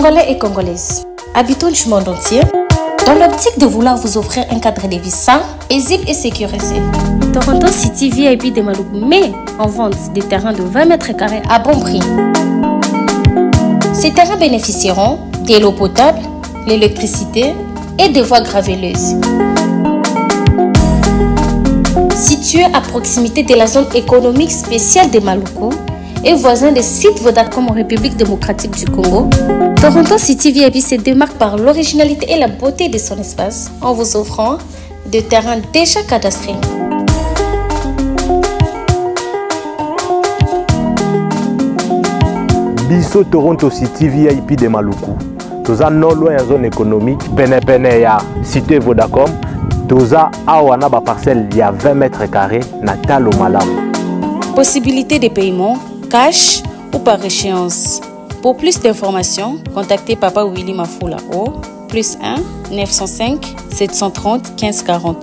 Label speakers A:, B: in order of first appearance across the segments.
A: Congolais et Congolaises, habitants du monde entier, dans l'optique de vouloir vous offrir un cadre de vie sain, paisible et sécurisé, Toronto City VIP de Maloubou met en vente des terrains de 20 mètres carrés à bon prix. Ces terrains bénéficieront de l'eau potable, l'électricité et des voies gravelleuses. Situé à proximité de la zone économique spéciale de Maluku et voisin des sites Vodacom en République démocratique du Congo, Toronto City VIP se démarque par l'originalité et la beauté de son espace en vous offrant des terrains déjà cadastrés.
B: Biso Toronto City VIP de Maluku. Toza non loin à zone économique, pene ya cité Vodacom. Toza awana ba parcelle il y a 20 mètres carrés na talo malamu.
A: Possibilité de paiement, cash ou par échéance. Pour plus d'informations, contactez Papa Willy Mafoula au +1 905 730 15 40.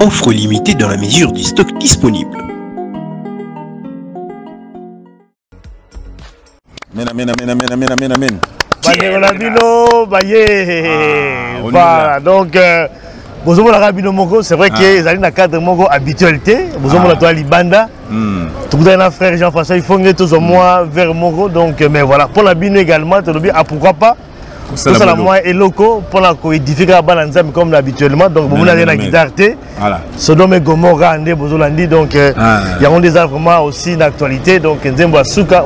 C: Offre limitée dans la mesure du stock disponible.
D: Voilà, donc vous avez Rabino Moko, c'est vrai que dans le cadre Moko habitualité, vous avez la Libanda, tout le frère Jean-François, il faut que tous au moins vers Moko, donc mais voilà, pour la Bino également, pourquoi pas? Tout ça la moi et loco pour la édifier la balance comme habituellement, donc vous avez la guitare, Sodome et Gomorrah, donc il y a des vraiment aussi d'actualité, donc Nzembo Suka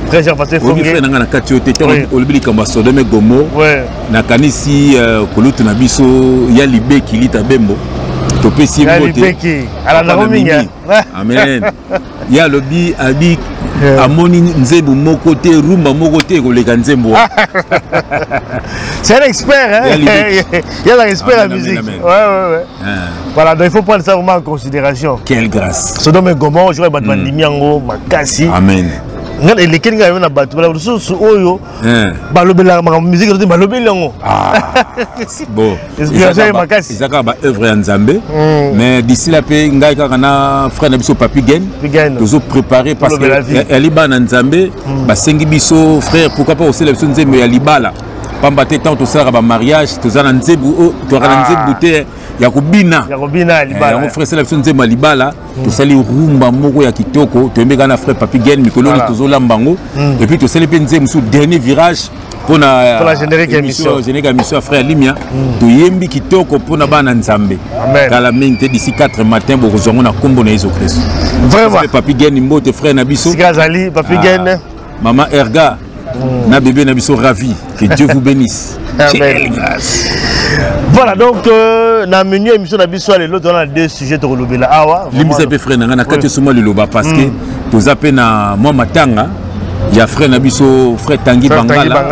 D: frère Jean-François
E: Fongue. Oui, frère na katiote olibili kamba Sodome Gomo. Na kanisi kolutu na biso ya libeki lita bembo. Topesi mbote. Ya libeki. Ala na rominga. Amen. Ya lobi abi amoni nzembo moko te rumba moko te koleka nzembo.
D: C'est un expert hein. Il y a un expert en musique. Ouais. Voilà, donc il faut prendre ça vraiment en considération.
E: Quelle grâce.
D: Sodome Gomo, je vais battre Mandimiango, Makasi.
E: Amen.
D: Les lesquels ont na batu la ressource oyo balobela ma musique de balobela ngo
E: bon ezaka ba œuvre en Nzambe mais d'ici la paix ngai kaka na frère na biso Papi Gen tozo préparer parce que elle ba na Nzambe ba sengi biso frère pourquoi pas aussi la biso Nzembo ya libala pamba te tant to sala ba mariage to zana Nzembo to kana Nzembo te ya kobina libala mon frère c'est la biso Nzembo ya libala to sali rumba moko ya kitoko to mbeka na frère Papi Gen mikolo ni tozo lambango et puis to sali pe Nzembo sous dernier virage pour la générique émission frère Limia to yembi kitoko pour na bana Nzambe kala mente d'ici 4 matin bo kozongo na kombo na Yesu Christ vraiment Papi Gen mbote frère na biso
D: Sikazali Papi Gen
E: maman Erga na bébé na biso ravi que Dieu vous bénisse. Quelle grâce.
D: Voilà donc na menu émission na biso lelo on a deux sujets to lobela awa
E: limisa pe frère na kati suma liloba parce que to zape na moi matanga ya frère na biso frère Tanguy Bangala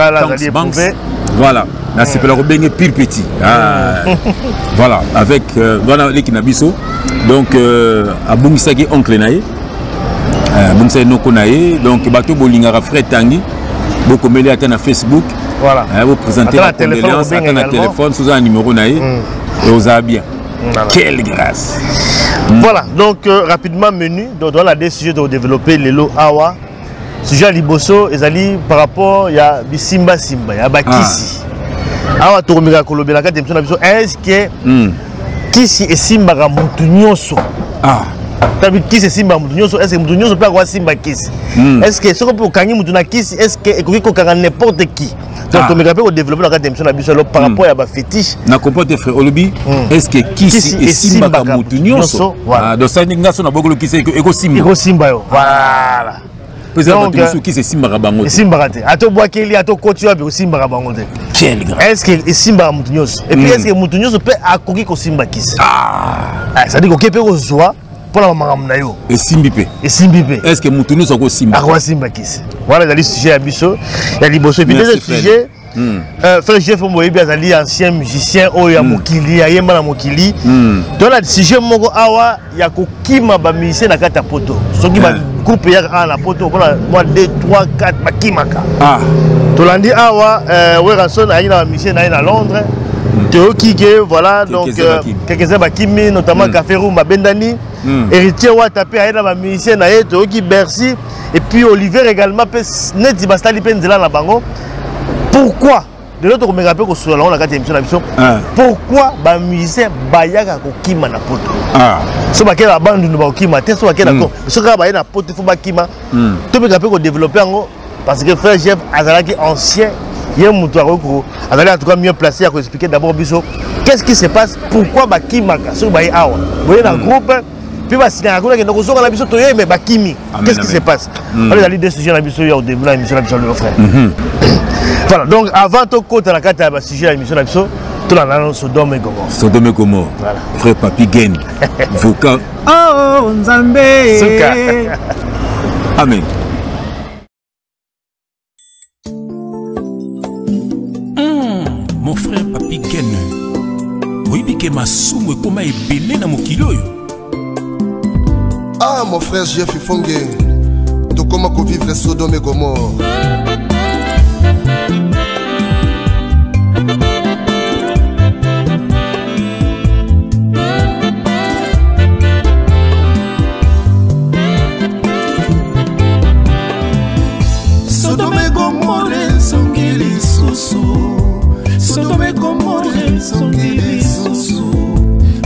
E: voilà na sepela ko benge pire petit voilà avec voilà l'équipe na biso donc abungisaki oncle nae abungisaki noko nae donc bato bolingara frère Tanguy beaucoup mêlé à na Facebook. Voilà. Vous présentez la condoléance à un téléphone sous un numéro naïe et aux habits. Quelle grâce.
D: Voilà, donc rapidement menu, donc on a des sujets de développer les lots awa. Sujet liboso ezali par rapport il y a Simba il y a Bakisi. Awa to komika kolobela ka temso na biso est-ce que Kisi et Simba ga mutu nyonso. Tabi Kisi Simba mutu nyonso est-ce que mutu nyonso peut avoir Simba Kisi? Est-ce que ce qu'on peut gagner mutu na Kisi est-ce que ekoki ko kanga n'importe qui? Donc on me rappelle au développement la carte d'émission na biso par rapport à ba fétiche.
E: Na comporte frère Olobi est-ce que Kisi et Simba ga mutu nyonso? Donc ça ninga so na bokolo Kisi eko Simba.
D: Eko Simba yo. Voilà.
E: Donc Kisi Simba ga bango.
D: Simba te. Ato boakeli ato kotu abi Simba ga bango te.
E: Quel grand.
D: Est-ce que Simba mutu nyonso? Et puis est-ce que mutu nyonso peut akoki ko Simba Kisi? Ça dit ko kepe ko zoa pour la maman na yo.
E: Et Simbipe. Est-ce que mutu nyonso ko Simba?
D: Ako Simba Kisi. Voilà les sujets à biso. Il y a liboso et puis deuxième sujet frère Jeff Moyebi azali ancien musicien oyo ya mokili ya yemba na mokili donc la sujet moko awa ya kokima ba musicien na kata poto soki ba groupe ya na poto bona moi 2 3 4 bakimaka to landi awa Weranson ayi na musicien na Londres Théoki, voilà, donc quelques-uns Bakimi, notamment Café Roum, Bendani, Héritier Watapé, Aïda, musicien, Théoki, Bercy, et puis Olivier également, Neti Bastali Penzela la Bango. Pourquoi? De l'autre, on me rappelle que sur la 4e émission, pourquoi les musiciens Bayaka Kokima na poto? Ce qui est la bande de Bakima, c'est ce qui est d'accord. Ce qui est la poto, il faut Bakima. Tout le monde peut développer parce que frère Jeff Azalaki ancien. Il y a un mouton en tout cas mieux placé à expliquer d'abord qu'est-ce qui se passe, pourquoi Bakima sur Bayawa. Vous voyez dans le groupe, puis bah si un groupe qui nous a biso toyé mais Bakimi, qu'est-ce qui se passe? On a les deux sujets à la biso au début de l'émission le frère. Voilà, donc avant tout côté la carte à sujet à l'émission la biso, tout la nana Sodome et Gomorrhe. Sodome et Gomorrhe. Voilà. Frère Papi Gen. Vocal. Oh Nzambe. Amen.
F: Mon frère Papi Gen, oui, que ma soume comment est belé dans mon kilo.
G: Ah, mon frère Jeff Fongue, de comment vivre Sodome et Gomorrhe.
F: Sodome et Gomorrhe, Songili Sousou. Sodome Gomorrhe songili susu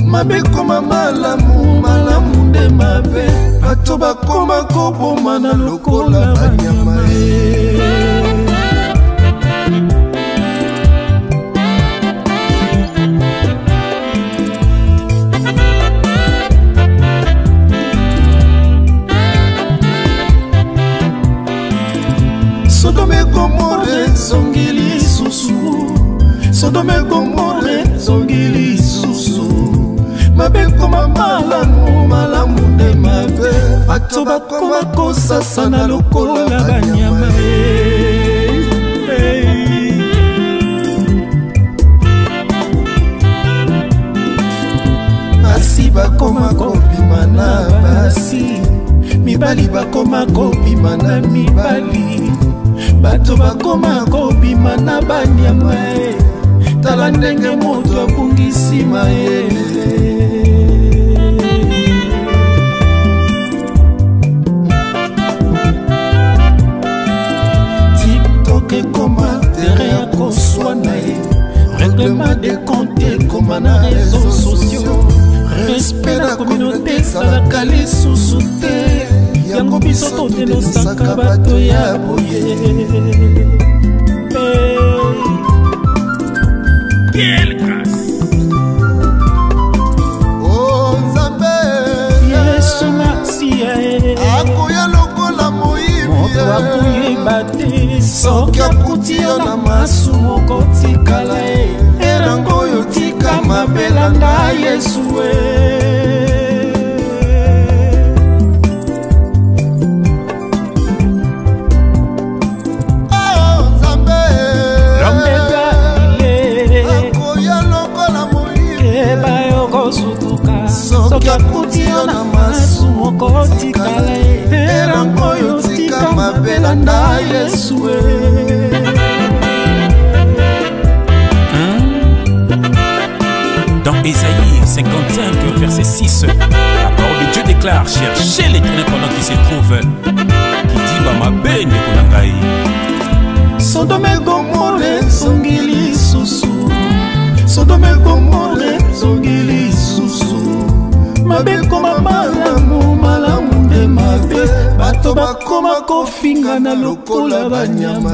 F: mabe koma malamu malamu de mabe bato bakoma koboma na lokola banyama Sodome Gomorrhe songili susu Sodome Gomorrhe songili susu mabe koma malamu malamu de mabe bato bakoma kosasa na lokola banyama basi bakoma kopima na basi mibali bakoma kopima na mibali bato bakoma kopima na banyama tala ndenge moto abungisi mayele TikTok ekoma tere ya koswana ye règlement de compte ekoma na réseaux sociaux respect na communauté esalaka lisusu te yango biso totenosaka bato ya boye
G: Oh Nzambe
F: Yesu Masia
G: akoya lokola moyibi
F: akoyeba te soki akuti yo na masumu kotikala erango oyo tika mabelanda Yesu soki akuti yo na masumu kotikala erango oyo tika mabelanda Yesu Dans Ésaïe 55 verset 6, la parole de Dieu déclare: cherchez l'Éternel pendant qu'il se trouve, qui dit bamabe nekonangai. Sodome Gomorrhe songili susu, Sodome Gomorrhe songili susu, mabe koma malamu malamu de mabe bato bakoma kofinga na lokola banyama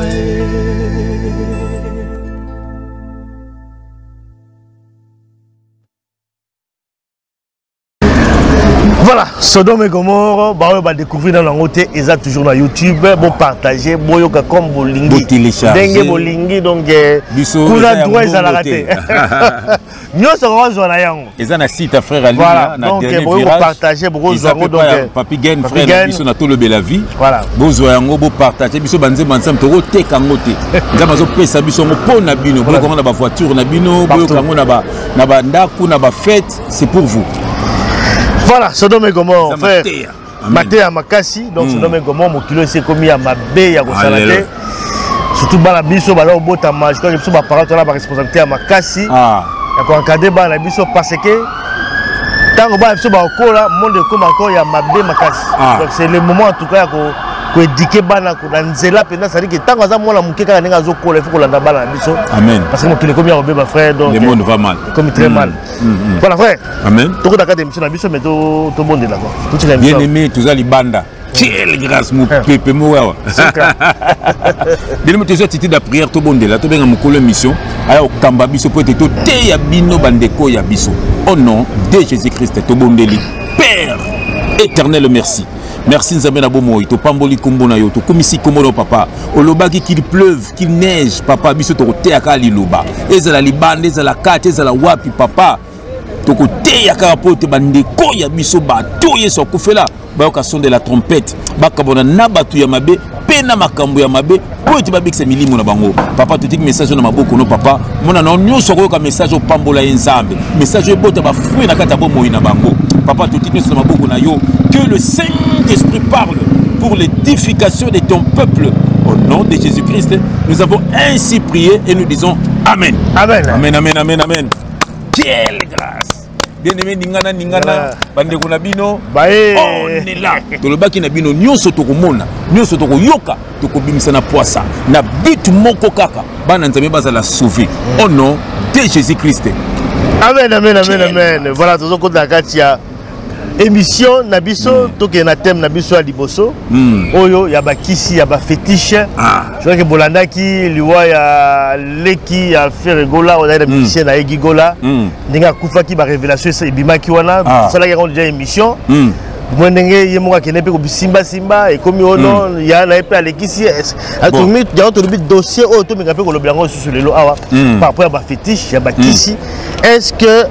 D: Voilà, Sodome et Gomorrhe, bah on va découvrir dans la côté, ils ont toujours dans YouTube, bon partager, boyoka comme bolingi, dengue bolingi donc kuna droit ils à la rater. Nous serons sur la yang.
E: Ils ont un site frère Ali,
D: voilà, donc bon partager, bon zoango donc
E: Papi Gen frère, ils sont à tout le bel vie.
D: Voilà.
E: Bon zoango, bon partager, ils sont banzé ensemble, toro te kangote. Ils ont besoin pesa, ils sont pour na bino, bon quand on a ba voiture na bino, bon quand on a ba ndaku na ba fête, c'est pour vous.
D: Voilà, Sodome et Gomorrhe, frère. Maté à Makassi, donc Sodome et Gomorrhe, mon kilo c'est commis à ma baie à Gosalate. surtout bana biso bala obota maj quand biso ba parents on a ba responsabilité à makasi ya ko encadrer bana biso parce que tant ba biso ba kola monde comme encore ya mabe makasi donc c'est le moment en tout cas ko éduquer bana ko nzela pena ça dit que tant za mona muke kala ninga zo kola il faut ko landa bana biso
E: amen
D: parce que mo kile comme ya obe ba frère donc
E: le monde va mal
D: comme très mal voilà frère
E: amen
D: to ko dakate mission na biso mais to monde là quoi tout est
E: bien aimé tous ali banda quelle grâce mon pépé moi dès que tu de prière tout bon de là tout bien mon colo mission aya okamba biso peut être te ya bino bandeko ya biso au nom de Jésus-Christ tout bon de Père éternel merci. Merci Nzambe na bomoyi to pamboli kombo na yo to komisi kombo na papa olobaki qu'il pleuve qu'il neige papa biso to te aka liloba ezala libande ezala kate ezala wapi papa to ko te aka pote bandeko ya biso ba to yeso kufela ba ka sonde la trompette ba kabona na batu ya mabe pena makambo ya mabe po eti babikisa milimo na bango papa to tiki message na maboko no papa mona na nyonso ko ka message o pambola Nzambe message e bota ba fruit na kata bomoyi na bango papa to tiki na maboko na yo que le Saint-Esprit parle pour l'édification de ton peuple. Au nom de Jésus-Christ, nous avons ainsi prié et nous disons Amen.
D: Amen.
E: Amen, amen, amen, amen. Quelle grâce. Bien-aimé, ningana, bande konabino. On est là. Tout le baki nabino, nyonso tokomona, nyonso tokoyoka, tokobimisa na poisa, na bitu moko kaka, bana nzambe bazala sauver. Au nom de Jésus-Christ.
D: Amen, amen, amen, amen. Voilà, tout ce qu'on a katia. Émission Nabiso, toke na thème Nabiso à Liboso. Oyo ya ba kisi ya ba fétiche. Je crois que Bolanda ki liwa ya leki ya Ferregola on a des musiciens na Egigola. Ndinga kufa ki ba révélation ça ibima ki wana. Ça là on déjà émission. Moi ndenge yemoka kenepe ko simba simba et comme ono ya na epe alekisi. Atomi ya to le dossier o to me ngape ko lo blango sur le lo awa. Par rapport à ba fétiche ya ba kisi. Est-ce que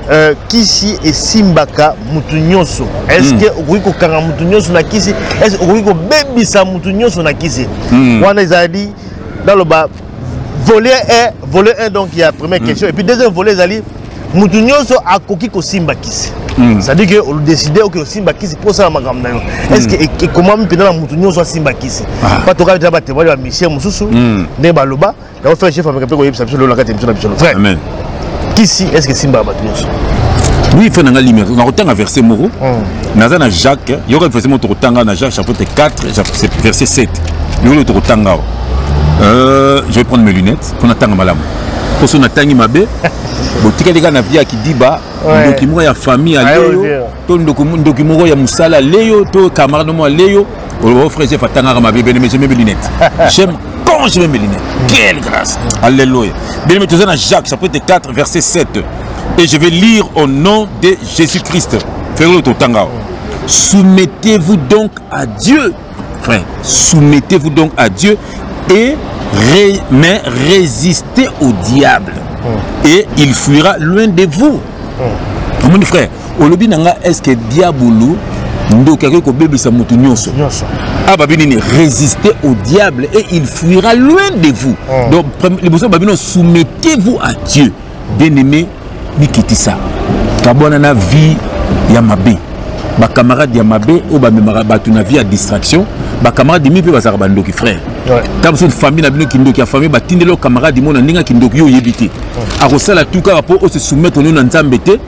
D: Kisi et Simbaka Moutounyoso? Est-ce que Ouriko Kanga Moutounyoso na Kisi? Est-ce que Ouriko Bebisa Moutounyoso na Kisi? On a dit dans le bas, volet 1, donc il y a la première question. Et puis deuxième volet, Zali, Moutounyoso a coquille ko Simba Kisi. C'est-à-dire que on décide que Simba Kisi pour ça, est-ce que comment me pénal Moutounyoso a Simba Kisi? Pas tout cas, tu vas te voir Michel Moussou, Nebaloba, et on fait chef avec un peu de ça, le 4e émission.
E: Amen.
D: Kisi, est-ce que Simba va tenir ça?
E: Oui, il faut un limite. On a autant à verset Moro. Nazana Jacques, il y aura verset Moro Tanga na Jacques chapitre 4, verset 7. Il y aura Tanga. Je vais prendre mes lunettes. Qu'on attend malam. Pour son attendre ma bé. Botika les gars na via qui dit bah document ya famille à Léo, ton document ya Moussala Léo, ton camarade moi Léo. On frère j'ai fait tanga ma bé, mais j'ai mes lunettes. J'aime quand je mets mes lunettes. Quelle grâce. Alléluia. Bien aimé, tu es dans Jacques chapitre 4 verset 7. Et je vais lire au nom de Jésus-Christ. Fais-le au tanga. Soumettez-vous donc à Dieu, frère. Soumettez-vous donc à Dieu mais résistez au diable. Et il fuira loin de vous. Mon frère, au lobby nanga est-ce que diabolo résistez au diable et il fuira loin de vous. Donc, soumettez-vous à Dieu. Bien-aimé, Nikitisa. Kabonana vie Yamabe. Ba camarade Yamabe, ou ba memara vie à distraction. Ba camarade mi pe bazara bandoki frère. Tam son famille na bino kindoki ya famille ba tindelo camarade mo na ndinga kindoki yo yebite. A rosala tout cas pour se soumettre au na nzambe te.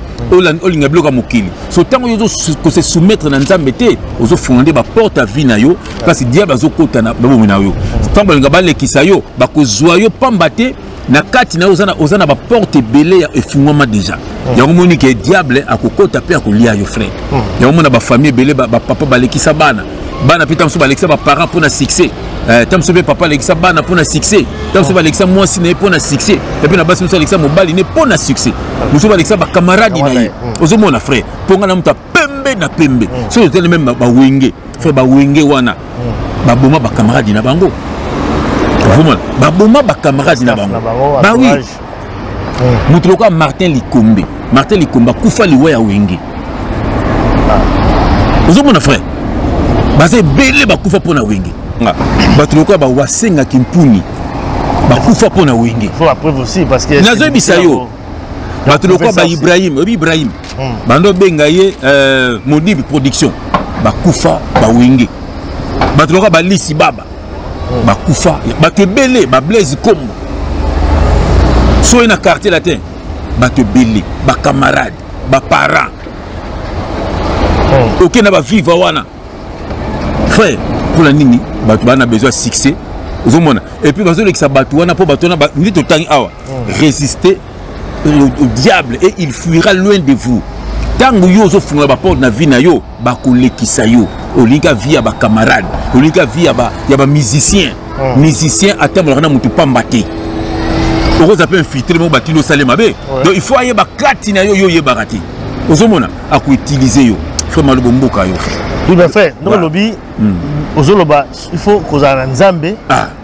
E: Olinga bloka mokili. So tango yo ko se soumettre na nzambe te, ozo fonder ba porte à vie na yo parce que diable azo kota na bomo na yo. Tango linga ba lekisa yo ba ko zwa yo pambate na kati na ozana ba porte belé ya efungwama déjà. Ya moni ke diable akokota pe akolia yo frère. Ya mona ba famille belé ba papa ba lekisa bana. Bana pita mso ba lekisa ba parents pour na succès. Tamso be papa lekisa bana pour na succès. Tamso ba lekisa moi si pour na succès. Et puis na basi mso lekisa mobali ne pour na succès. Mso ba lekisa ba camarade na ye. Ozo mona frère. Ponga na mta pembe na pembe. So yo tele même ba wenge. Frère ba wenge wana. Ba boma ba camarade na bango. Vraiment, ba boma ba camarade na bango. Ba oui. Mutuloka Martin Likombe. Martin Likomba kufa liwa ya wenge. Ozo mona frère. Baze belé ba kufa pona wenge. Batuloka ba wasenga kimpuni. Ba kufa pona wenge.
D: Faut après aussi parce que
E: nazo bisayo. Batuloka ba Ibrahim. Bando bengaye Modibi production. Ba kufa ba wenge. Batuloka ba Lisi Baba. bakufa bato ebele bablaise kombo soki na quartier latin bato ebele bacamarade baparent okenda baviva wana frère mpona nini bato bana besoin ya succès ozomona et puis bazolekisa bato wana mpo bato wana nde totangi awa résister au diable et il fuira loin de vous tango yo ozofungola baporte na vie na yo bakolekisa yo olinga vie ya bacamarade olinga vie ya bamusicien musicien atambolaka na motu pamba te okoza mpe infiltre moko batili osale mabe donc il faut ayeba kati na yo yo oyebaka te ozomona akoutilize yo frère malobo mboka yo
D: oui mais frère ndoko lobi ozoloba il faut kozala na nzambe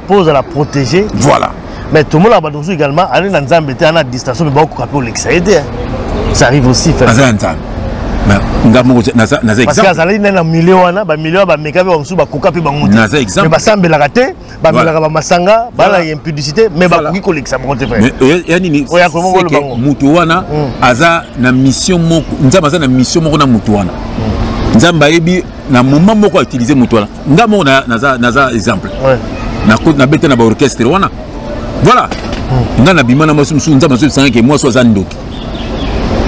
D: mpo ozala protéger
E: voilà
D: mais tout le monde a besoin également aller dans nzambe te ana distraction mais beaucoup capé olekisa ye te ça arrive aussi frère
E: aza nzambe naza exemple
D: parce que azali na milieu wana ba milieu ba meka ba musu ba koka pe bango te
E: naza exemple
D: mais basambelaka te ba melaka ba masanga bala impudicité mais ba koki kolekisa bango te frère
E: mais ya nini mutu wana aza na mission moko nzambe aza na mission moko na mutu wana nzambe ayebi na moment moko a utiliser mutu wana nga moko naza exemple na bete na ba orchestre wana voilà nga na bimana mosu musu nzambe azo sanga ke moi so aza ndoki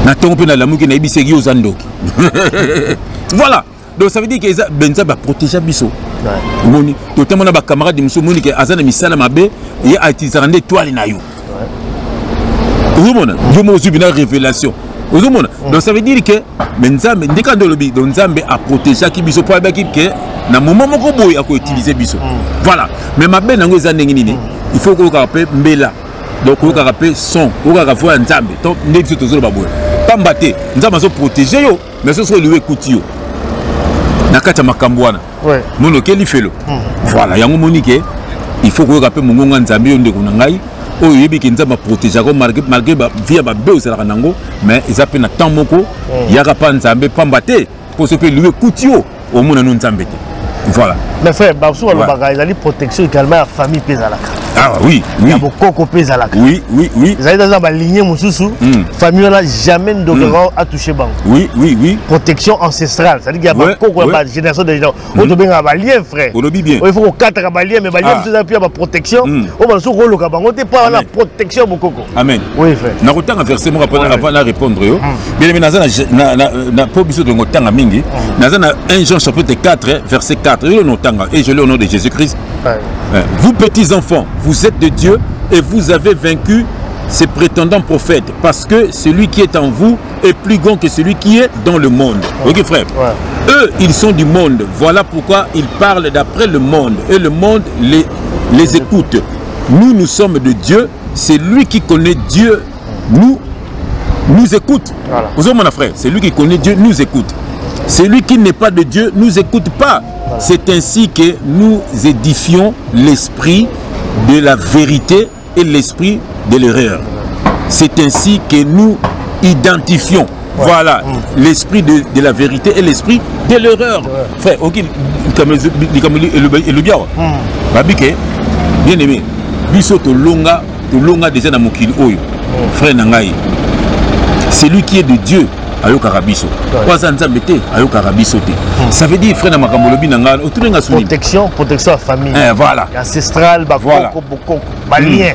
E: na tongo pe na lamuki na ebiseki yo za ndoki voilà donc ça veut dire que benza ba protéger biso moni to temona ba camarade muso moni ke azana misala mabe ye atizara nde toile na yo ozomona yo mo zubina révélation ozomona donc ça veut dire que benzambe ndeka ndo lobi donc nzambe a protéger ki biso po abaki ke na moment moko boy ako utiliser biso voilà mais mabe nango eza ndenge nini il faut ko ka pe mbela donc ko ka pe son ko ka fo nzambe donc ndeki biso tozolo baboy pambate nzambe azo protéger yo mais ce soit lui écoute yo na kati ya makambo wana mono keli felo voilà yango monike il faut ko ka pe mongonga nzambe yo ndeko na ngai oyo yebi ke nzambe protéger ko malgré ba via ba be osala nango mais ils appellent na temps moko yaka pa nzambe pambate pour ce que lui écoute yo au mona non nzambe te voilà
D: mais frère baso le bagage la protection également la famille pezalaka
E: ah oui oui
D: ya bokoko pezalaka
E: oui
D: ils dans ba lignée mususu famille là jamais ndokero a touché bango
E: oui
D: protection ancestrale c'est à dire qu'il y a bokoko ba génération de gens on to benga ba lien frère il faut quatre ba lien mais ba lien tout puis ba protection on va so ko ka bango te pas la protection bokoko
E: amen
D: oui frère
E: na kotanga verset mo avant na répondre yo bien mais na po biso de ngotanga mingi na 1 Jean chapitre 4 verset 4 et je l'ai au nom de Jésus-Christ. Vous petits enfants, vous êtes de Dieu et vous avez vaincu ces prétendants prophètes parce que celui qui est en vous est plus grand que celui qui est dans le monde. Ok frère. Eux, ils sont du monde. Voilà pourquoi ils parlent d'après le monde et le monde les écoute. Nous sommes de Dieu. C'est lui qui connaît Dieu. Nous écoute. Vous avez mon frère. C'est lui qui connaît Dieu. Nous écoute. Celui qui n'est pas de Dieu nous écoute pas. C'est ainsi que nous édifions l'esprit de la vérité et l'esprit de l'erreur. C'est ainsi que nous identifions voilà l'esprit de la vérité et l'esprit de l'erreur. Frère, ok, comme le bien. Babike, bien aimé, biso to longa déjà dans mon kilo oyo. Frère Nangaï, celui qui est de Dieu. Ayo karabiso. Ayo karabiso te. Ça veut dire frère na makambolobi nanga otunenga suni.
D: Protection à famille.
E: Voilà.
D: Ancestral bakoko boko balien.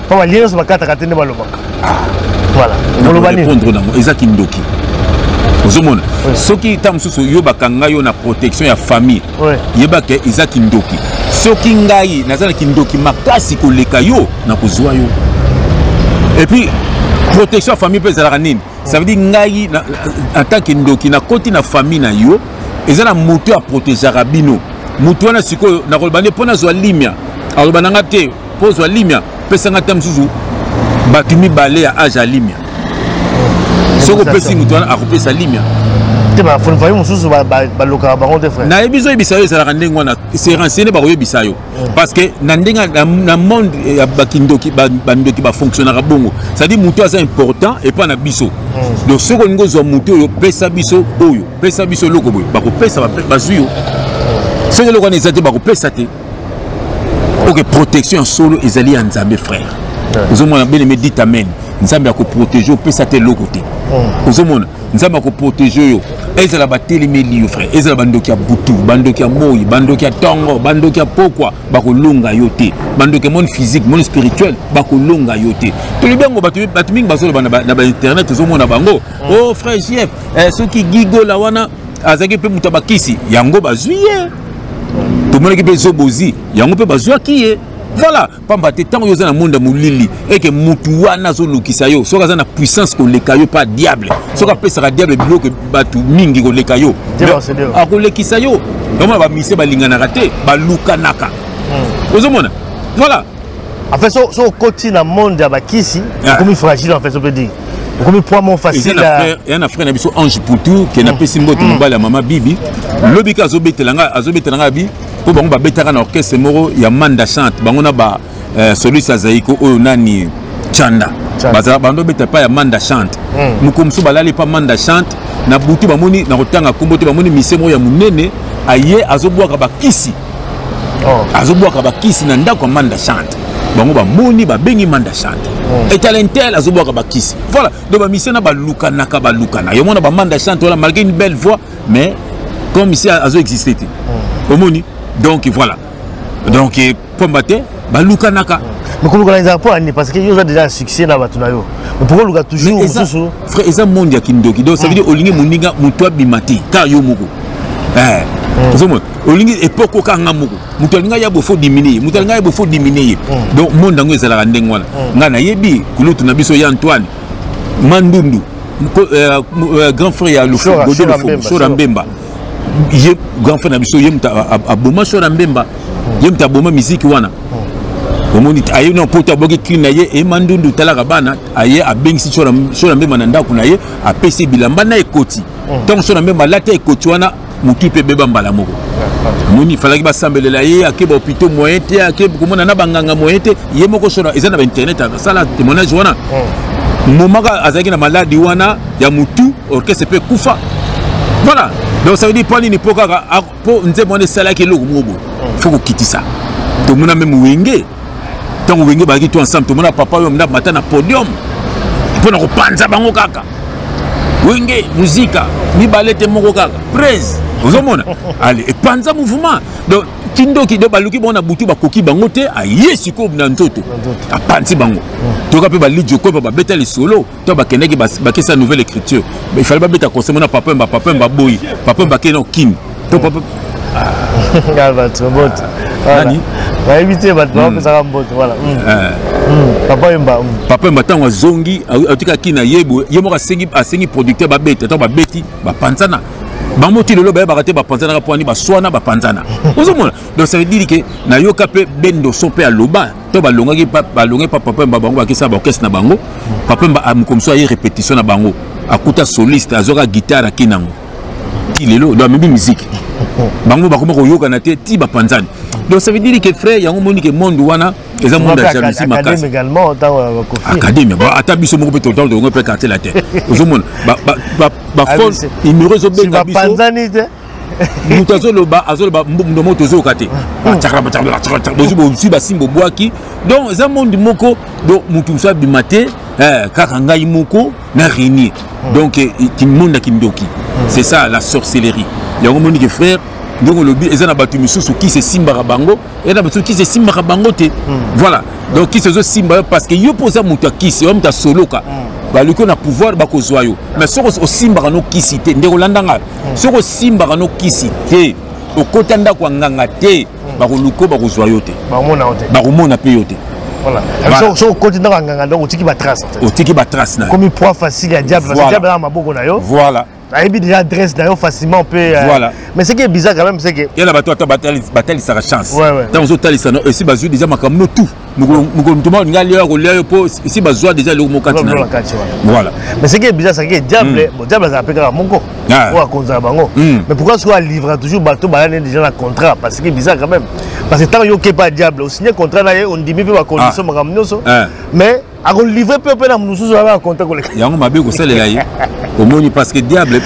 D: Pas balien so bakata katene balobaka. Voilà.
E: Bolobani répondre nango ezaki ndoki. Ozomona. Soki tamsusu yo bakanga yo na protection ya famille. Yeba ke ezaki ndoki. Soki ngai nazana kindoki makasi koleka yo na kozwa yo. Et puis protection à famille pesa la nini. Ça veut dire ngai en tant que ndoki na koti na famille na yo ezana moto a protéger rabino moto na siko na kolbane pona zo limia alobana te po zo limia pesa ngata msuzu batumi balé à âge à limia soko pesi moto na akopesa limia
D: te ba fon fayi msuzu ba loka bango te frère
E: na ebizo ebisa yo ezala ndengo na c'est renseigné ba yebisa yo parce que na ndenga na monde ya bakindoki bandoki ba fonctionnera bongo ça dit moto c'est important et pas na biso donc ce qu'on ngozo moto yo pesa biso loko boy ba ko pesa ba zuyo ce que loko nezate ba ko pesa te OK protection solo ezali ya nzambe frère vous on bien me dit amen nzambe akoprotéger opesa te eloko te ozomona nzambe akoprotéger yo ezala batelemeli yo frère ezala bandoki ya butu bandoki ya moi bandoki ya tongo bandoki ya pokwa bakolonga yo te bandoki ya monde physique monde spirituel bakolonga yo te tolobi yango bato mingi bazoloba na bainternet ozomona bango oh frère JF soki gigola wana azalaki mpe moto abakisi yango bazwi ye tomonaki mpe zobozi yango mpe bazwaki ye voilà pamba te tango yoza na monde molili et que mutu wana zolukisa yo soka za na puissance koleka yo pas diable soka pesaka diable biloko batu mingi koleka yo akolekisa yo donc ba mise balingana te balukanaka ozomona voilà
D: en fait so koti na monde ya bakisi comme fragile en fait ça peut dire comme poids mon facile
E: il y a un frère na biso Ange Poutou qui na pesi mboto mbala mama bibi lobika azobetelanga bi po bango babetaka na orchestre moko ya Manda chante bango na ba celui Sazaiko oyo nani Chanda bazala bando beta pa ya Manda chante mukomso balali pa Manda chante na butu bamoni na kotanga kombo te bamoni misemo ya munene aye azobwaka bakisi azobwaka bakisi na ndako Manda chante bango bamoni babengi Manda chante et talentel azobwaka bakisi voilà donc ba misena balukana yo mona ba Manda chante wala malgré une belle voix mais comme ici azo existé te omoni donc voilà donc pombate balukanaka
D: mais comment on a pas parce que yo a déjà succès na batu na yo mais pourquoi luka toujours
E: frère eza monde ya kindoki donc ça veut dire olingi muninga muto bimati ka yo moko ozomona olingi epoko kanga moko muto alinga ya bofo diminuer muto alinga ya bofo diminuer donc monde ngo ezala ndenge wana nga na yebi kulutu na biso ya Antoine Mandundu grand frère ya Lufo Godelo Shora Mbemba ye grand frère na biso ye muta aboma Shora Mbemba ye muta aboma musique wana omoni aye no pota boki klina ye e Mandundu talaka bana aye abengisi Shora Mbemba na ndako na ye apesi bilamba na ekoti donc Shora Mbemba lata ekoti wana mutu pe beba mbala moko moni falaki basambelela ye akeba hôpital moyen te akeba komona na banganga moyen te ye moko Shora eza na internet sala témoignage wana momaka azaki na maladie wana ya mutu orchestre pe kufa voilà donc ça veut dire pani ni pokaka po nze mone salaki loko mobo faut ko kitisa to mona même wenge tango wenge ba ki to ensemble to mona papa yo mna mata na podium pona ko panza bango kaka wenge muzika ni balete moko kaka praise ozomona allez et panza mouvement donc kindoki do baluki bona butu bakoki bango te ayesi ko na nzoto apanzi bango to ka pe ba lidio ko ba beta les solo to ba keneki ba kesa nouvelle écriture mais il fallait pas beta conseiller na papa mba boy papa mba keno kim to papa
D: galva trobot nani va éviter maintenant ça va mbot voilà
E: papa mba tango zongi atika kina yebo yemo asengi producteur ba beta to ba beti ba panzana bamoti lelo ba bakate ba panzana po ani ba swana ba panzana ozomona donc ça veut dire que na yoka pe bendo so pe aloba to balongaki balonge pa papa mba bango bakisa ba orchestre na bango papa mba amkomso ayi répétition na bango akuta soliste azoka guitare kinango ti lelo do ambi musique bango bakoma ko yoka na te ti ba panzana donc ça veut dire que frère yango moni que monde wana eza monde ya jalousie makasi
D: également
E: académie ba atabiso moko pe total de pe quartier la terre ozomona ba force numéro zo benga biso
D: panzani te
E: mutazoloba azoloba ndomo tozoka te bozi basimbo bwaki donc eza monde moko donc mutu so bimate kaka ngai moko na réunir donc ki monde kindoki c'est ça la sorcellerie yango moni que frère donc le but ezana batu misusu qui se simbara bango et na batu qui se simbara bango te voilà donc qui se zo simba parce que yo posa mutu akisi homme ta soloka baliko na pouvoir bakozwa yo mais soko simbara no kisi te ndeko landanga soko simbara no kisi te okota ndako nganga te bakoluko bakozwa yo te bakomona pe yo te
D: voilà so koti ndako nganga donc otiki ba trace en fait
E: otiki ba trace na
D: comme poids facile à diable parce que diable na maboko na yo
E: voilà
D: il y a déjà adresse d'ailleurs facilement on peut
E: voilà
D: mais ce qui est bizarre quand même c'est que
E: il y a la bataille ça chance dans aux autres ça et si bazu déjà makamno tout muko ngali ya ko leo po si bazwa déjà le mokati na voilà
D: mais ce qui est bizarre c'est que diable diable ça appelle mongo pour konza bango mais pourquoi soit livre toujours bateau balane déjà la contrat parce que bizarre quand même parce que tant yo ke pas diable au signer contrat là on dit même pas condition makamnoso mais a ko livrer peu na mususu ba contrat ko
E: yango mabe ko salela yi omoni parce que diable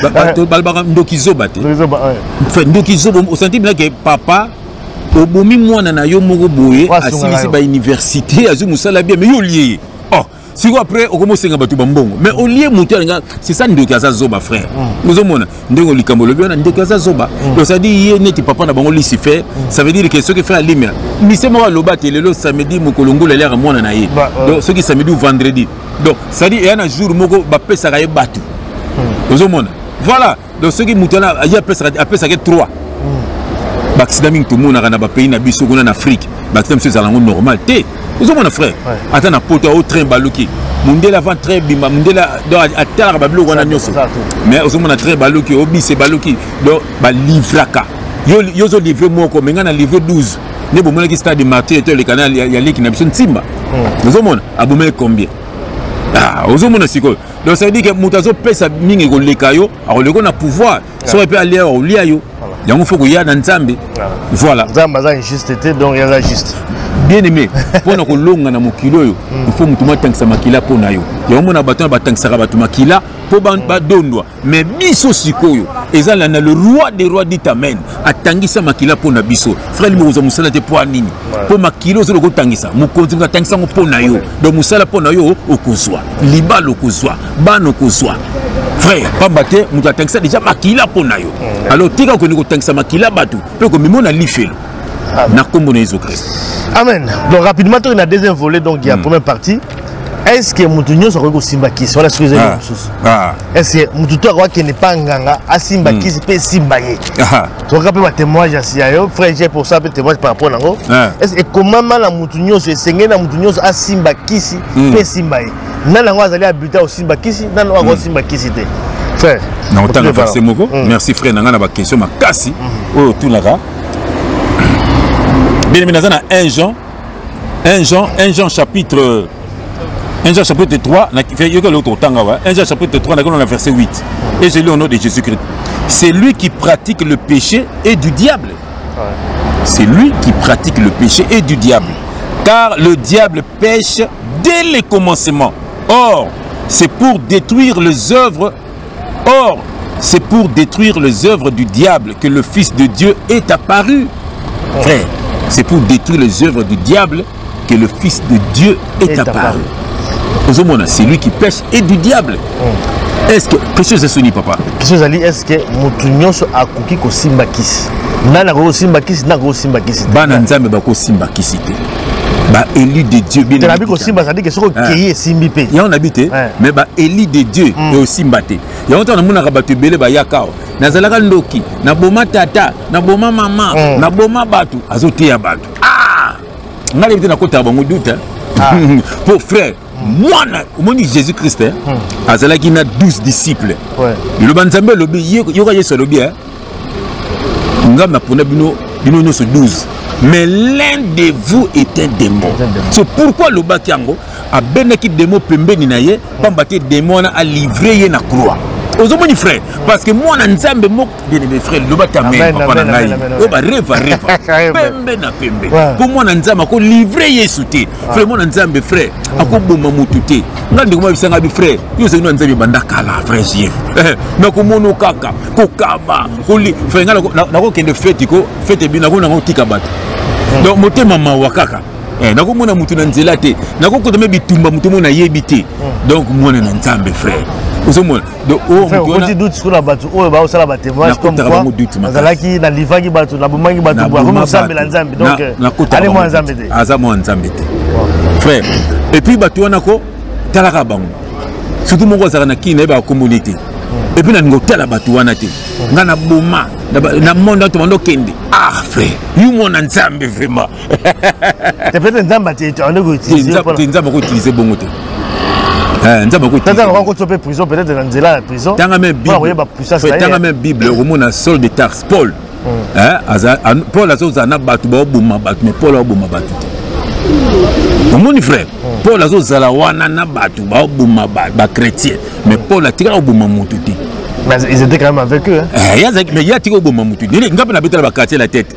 E: balbaka ndokizo bate fait ndokizo au sentiment que papa obomi mwana na yo moko boye asilisi ba université azu musala bien mais yo lié oh Si après, on commence à battre bambongo. Mais au lieu de c'est ça Ndoki Aza Zoba, frère. Nous avons Ndongo Likamolo, Ndoki Aza Zoba. Donc ça dit, hier, n'est papa n'a pas li fait. Ça veut dire que ceux qui font la lumière. Mais c'est moi, le bat, et le samedi, mon colongo, l'air à moi, donc ceux qui samedi ou vendredi. Donc ça dit, il y a un jour, Moko, Bapé, ça va battu. Nous avons. Voilà. Donc ceux qui moutana, il y a après ça 3. Baksidaming tout le monde a un pays na biso en Afrique. Baksidam c'est un normal. Té. Nous avons un frère. Attends na poto au train baluki. Mundela vent très bima. Mundela donc à terre bablo wana nyoso. Mais nous avons un train baluki. Obi c'est baluki. Donc ba livraka. Yo zo livré moi comme ngana livré 12. Ne bo mona ki stade martyr et le canal ya leki na biso Nsimba. Nous avons abomé combien? Ah, nous avons un siko. Donc ça veut dire que mutazo pesa mingi ko lekayo, a le na pouvoir. Ça peut aller au liayo. Il faut qu'il y ait un Nzambe. Voilà.
D: Nzambe a injusteté, donc il y a juste.
E: Bien aimé, pour nous longa na mokilo yo, il faut mutuma tankisa makila pour na yo. Il y a un mona baton batankisa batu makila pour ba dondwa. Mais biso sikoyo, ezala na le roi des rois dit amen. Atangisa makila pour na biso. Frère Mozo musala te pour nini? Pour makilo zo ko tangisa. Mukonzi ka tangisa ngo pour na yo. Donc musala pour na yo okozwa. Libalo okozwa, bano okozwa. Frère, pambate muta tangisa déjà makila pour na yo. Alors tika ko ni ko tangisa makila batu. Pe ko mimona lifelo. Na kombo na Jésus-Christ.
D: Amen. Donc rapidement, on a la deuxième volet, donc il y a la première partie. Est-ce que Moutounio sera au Simbakis? Voilà ce que j'ai dit. Est-ce que Moutoutoua qui n'est pas nganga à Simbakis peut Simbaye? Donc après ma témoignage à frère, j'ai pour ça peut témoigner par rapport à nous. Est-ce que comment la Moutounio se sengé la Moutounio à Simbakis peut Simbaye? Nan la allé habiter au Simbakis, nan la au Simbakis. Frère.
E: Non, autant de faire moko. Merci frère, nanga na question ma kasi. Oh tout là. Bien aimé, dans 1 Jean chapitre 3, 1 Jean chapitre 3, on a verset 8. Et je lis au nom de Jésus-Christ. C'est lui qui pratique le péché et du diable. C'est lui qui pratique le péché et du diable. Car le diable pêche dès le commencement. Or, c'est pour détruire les œuvres. C'est pour détruire les œuvres du diable que le Fils de Dieu est apparu. Frère. C'est pour détruire les œuvres du diable que le Fils de Dieu est apparu. C'est lui qui pêche et du diable. Est-ce que... Qu'est-ce que c'est Sony, papa?
D: Est-ce que Moutounion a cookie ko Simbakis? Nana ko Simbakis, na ko Simbakis.
E: Bananzambe bako Simbakis. Bah élu de Dieu bien.
D: Tu as dit que Simba ça dit que ce qui est Simbipé.
E: Il y a on habité mais bah élu de Dieu et au Simbaté. Il y a on a mona rabatu belé ba yakao. Na zalaka ndoki, na boma tata, na boma mama, na boma batu, azoti ya batu. Ah! Ngale bité na kota bango doute. Pour frère, moi on dit Jésus-Christ azalaki na 12 disciples. Le banzambe lobi yoka yeso lobi ngam na pona bino sur 12. Mais l'un de vous est un démon. C'est pourquoi le Bakiango a bien équipé des mots pembeni naye, pambate démon a livré na croix. Aux hommes frère, parce que moi n'ensemble mot bien mes frères, le Bakamé papa na naye. Oh bah reva. Pembe na pembe. Pour moi n'ensemble ko livré yesuté. Frère moi n'ensemble frère, ako boma mututé. Ngande ko mabisanga bi frère, yo se no n'ensemble bandaka la frère Jeff. Na ko mono kaka, ko kaba, ko li frère ngala na ko kende fête ko fête bi na ko na ko tika bat. Donc motema mawakaka nako mona mutu na nzela te nako ko bitumba mutu mona yebite donc mona na nzambe frère osomona donc
D: on dit doute sur la batu o ba osala ba témoignage comme quoi azalaki na livaki batu na bomangi batu ba comme nzambe la nzambe donc allez moi nzambe te
E: azamo nzambe te frère et puis batu wana ko talaka bango surtout moko azaka na kina ba communauté et puis na ngotala batu wana te ngana boma na monde to mando kende ah frère you mon nzambe vraiment
D: c'est peut-être nzamba te on est utiliser
E: nzamba ko utiliser bongo te nzamba ko
D: utiliser ko topé prison peut-être dans nzela la prison
E: tanga même bible au mona Saul de Tarse Paul Paul azozana batu ba obuma batu mais Paul obuma batu mon frère Paul azozala wana na batu ba obuma ba chrétien mais Paul atika obuma mutu te.
D: Mais ils étaient quand même avec eux.
E: Mais il y a Tiko Bomamoutou. Il y a la tête.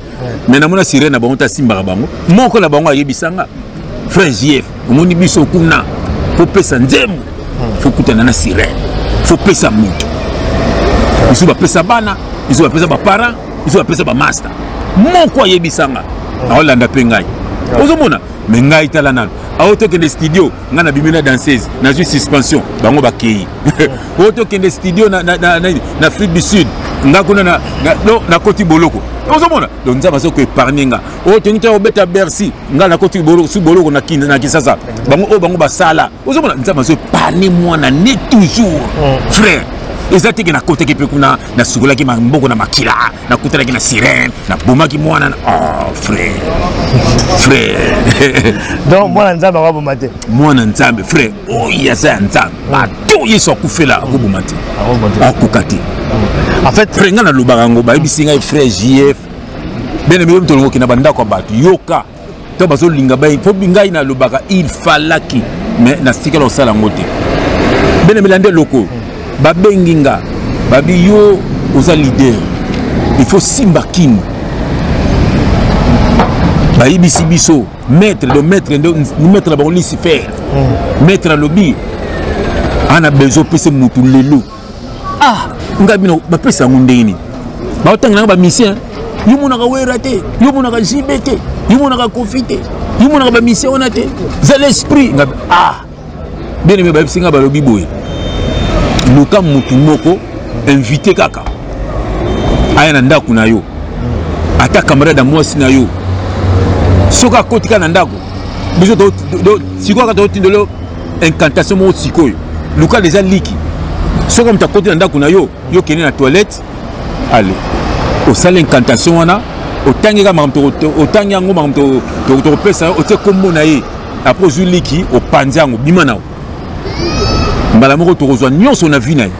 E: Mais il y a sirène à Bango Simba Bango. Mon collègue Bango a Yébissanga. Frère JF, mon ibiso kuna. Faut pesa nzemu. Faut couper na sirène. Faut pesa moutou. Ils sont pesa bana. Ils sont pesa parents. Ils sont pesa master. Mon quoi Yébissanga. A Hollande Pengai. Ozomona. Mais ngai talanan. auto que les studios nga na bimina danseuse na ju suspension bango bakei auto que les studios na Afrique du Sud nga kuna na koti boloko ozomona donc nzaba so ko épargner nga auto ngita obeta Bercy nga na koti boloko su boloko na Kinshasa bango basala ozomona nzaba so épargner moi na ne toujours frère ezati ke na côté ke pekuna na sugola ki mboko na makila na kutela ki na sirène na boma ki mwana frère
D: donc mwana nzambe wa bomate
E: mwana nzambe frère ya sa nzambe ba to yeso kufela ko bomate akukati en fait frère ngana lobaka ngo ba bisinga frère JF bene mi mtolongo kina banda kwa batu yoka to bazo linga ba po bingai na lobaka il falaki mais na stikelo sala ngote bene milande loko babenginga babi yo oza leader il faut simba king baibisi biso maître la ba Lucifer maître lobby ana besoin pese mutu lelo ngabino ba pesa ngundeni ba otanga ba mission yumuna ka werate yumuna ka jibete yumuna ka confite yumuna ka ba mission onate za l'esprit ngabi bien me ba singa ba lobby boy luka mutu moko invité kaka aya na ndako na yo ata camarade à moi na yo soka kotika na ndako biso to siko ka to tindelo incantation mo siko luka déjà liki soka mta kotika na ndako na yo yo kene na toilette allez au salle incantation wana otangi ka mamto otangi ngo mamto to pesa o te kombo na ye après zu liki o panzango bimana mbala moko tokozwa nyonso na vie na ye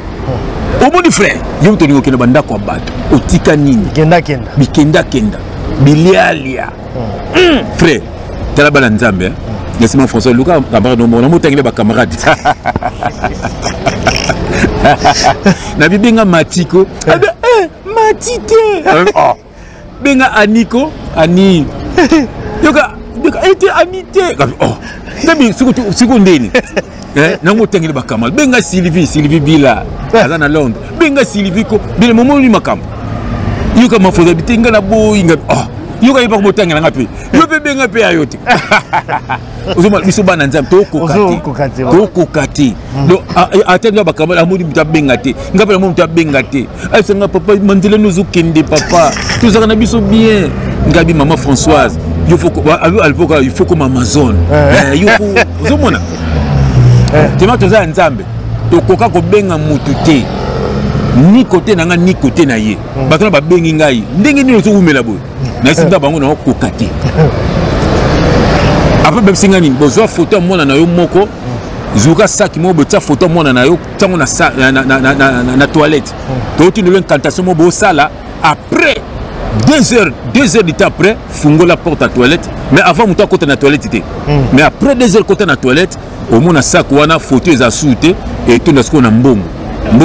E: omoni frère yo tolingo kena banda kwa bato otika nini bikenda bilialia frère tala bala nzambe laissez-moi François Luka camarade no mo tangile ba camarade na bibinga matiko matite benga aniko ani yoka ete amité nabi siku ndeni nango tangile bakamal benga Sylvie Bila azana Londres benga Sylvie ko bile momo li makam yuka mafoza bitenga na boyinga yuka yipa ko tangela ngapi yo be benga pe ayote uzuma biso bana nzam to kokati do atenda bakamal amudi mutabenga te ngapela mo mutabenga te asenga papa mandele nuzu kende papa tuzaka na biso bien ngabi maman Françoise il faut comme Amazon uzumona tema toza nzambe tokoka ko benga mutu te ni côté nanga ni côté na ye batona ba bengi ngai ndenge ni ozoumela boy na sinda bango na kokati après bem singani bozo photo mona na yo moko zuka saki mo botsa photo mona na yo tango na toilette to tinu l'incantation mo bo sala après 2 heures du temps après fungo la porte à toilette mais avant muta côté na toilette té mais après 2 heures côté na toilette au mona sac wana photo eza souté et tout na ce qu'on a mbongo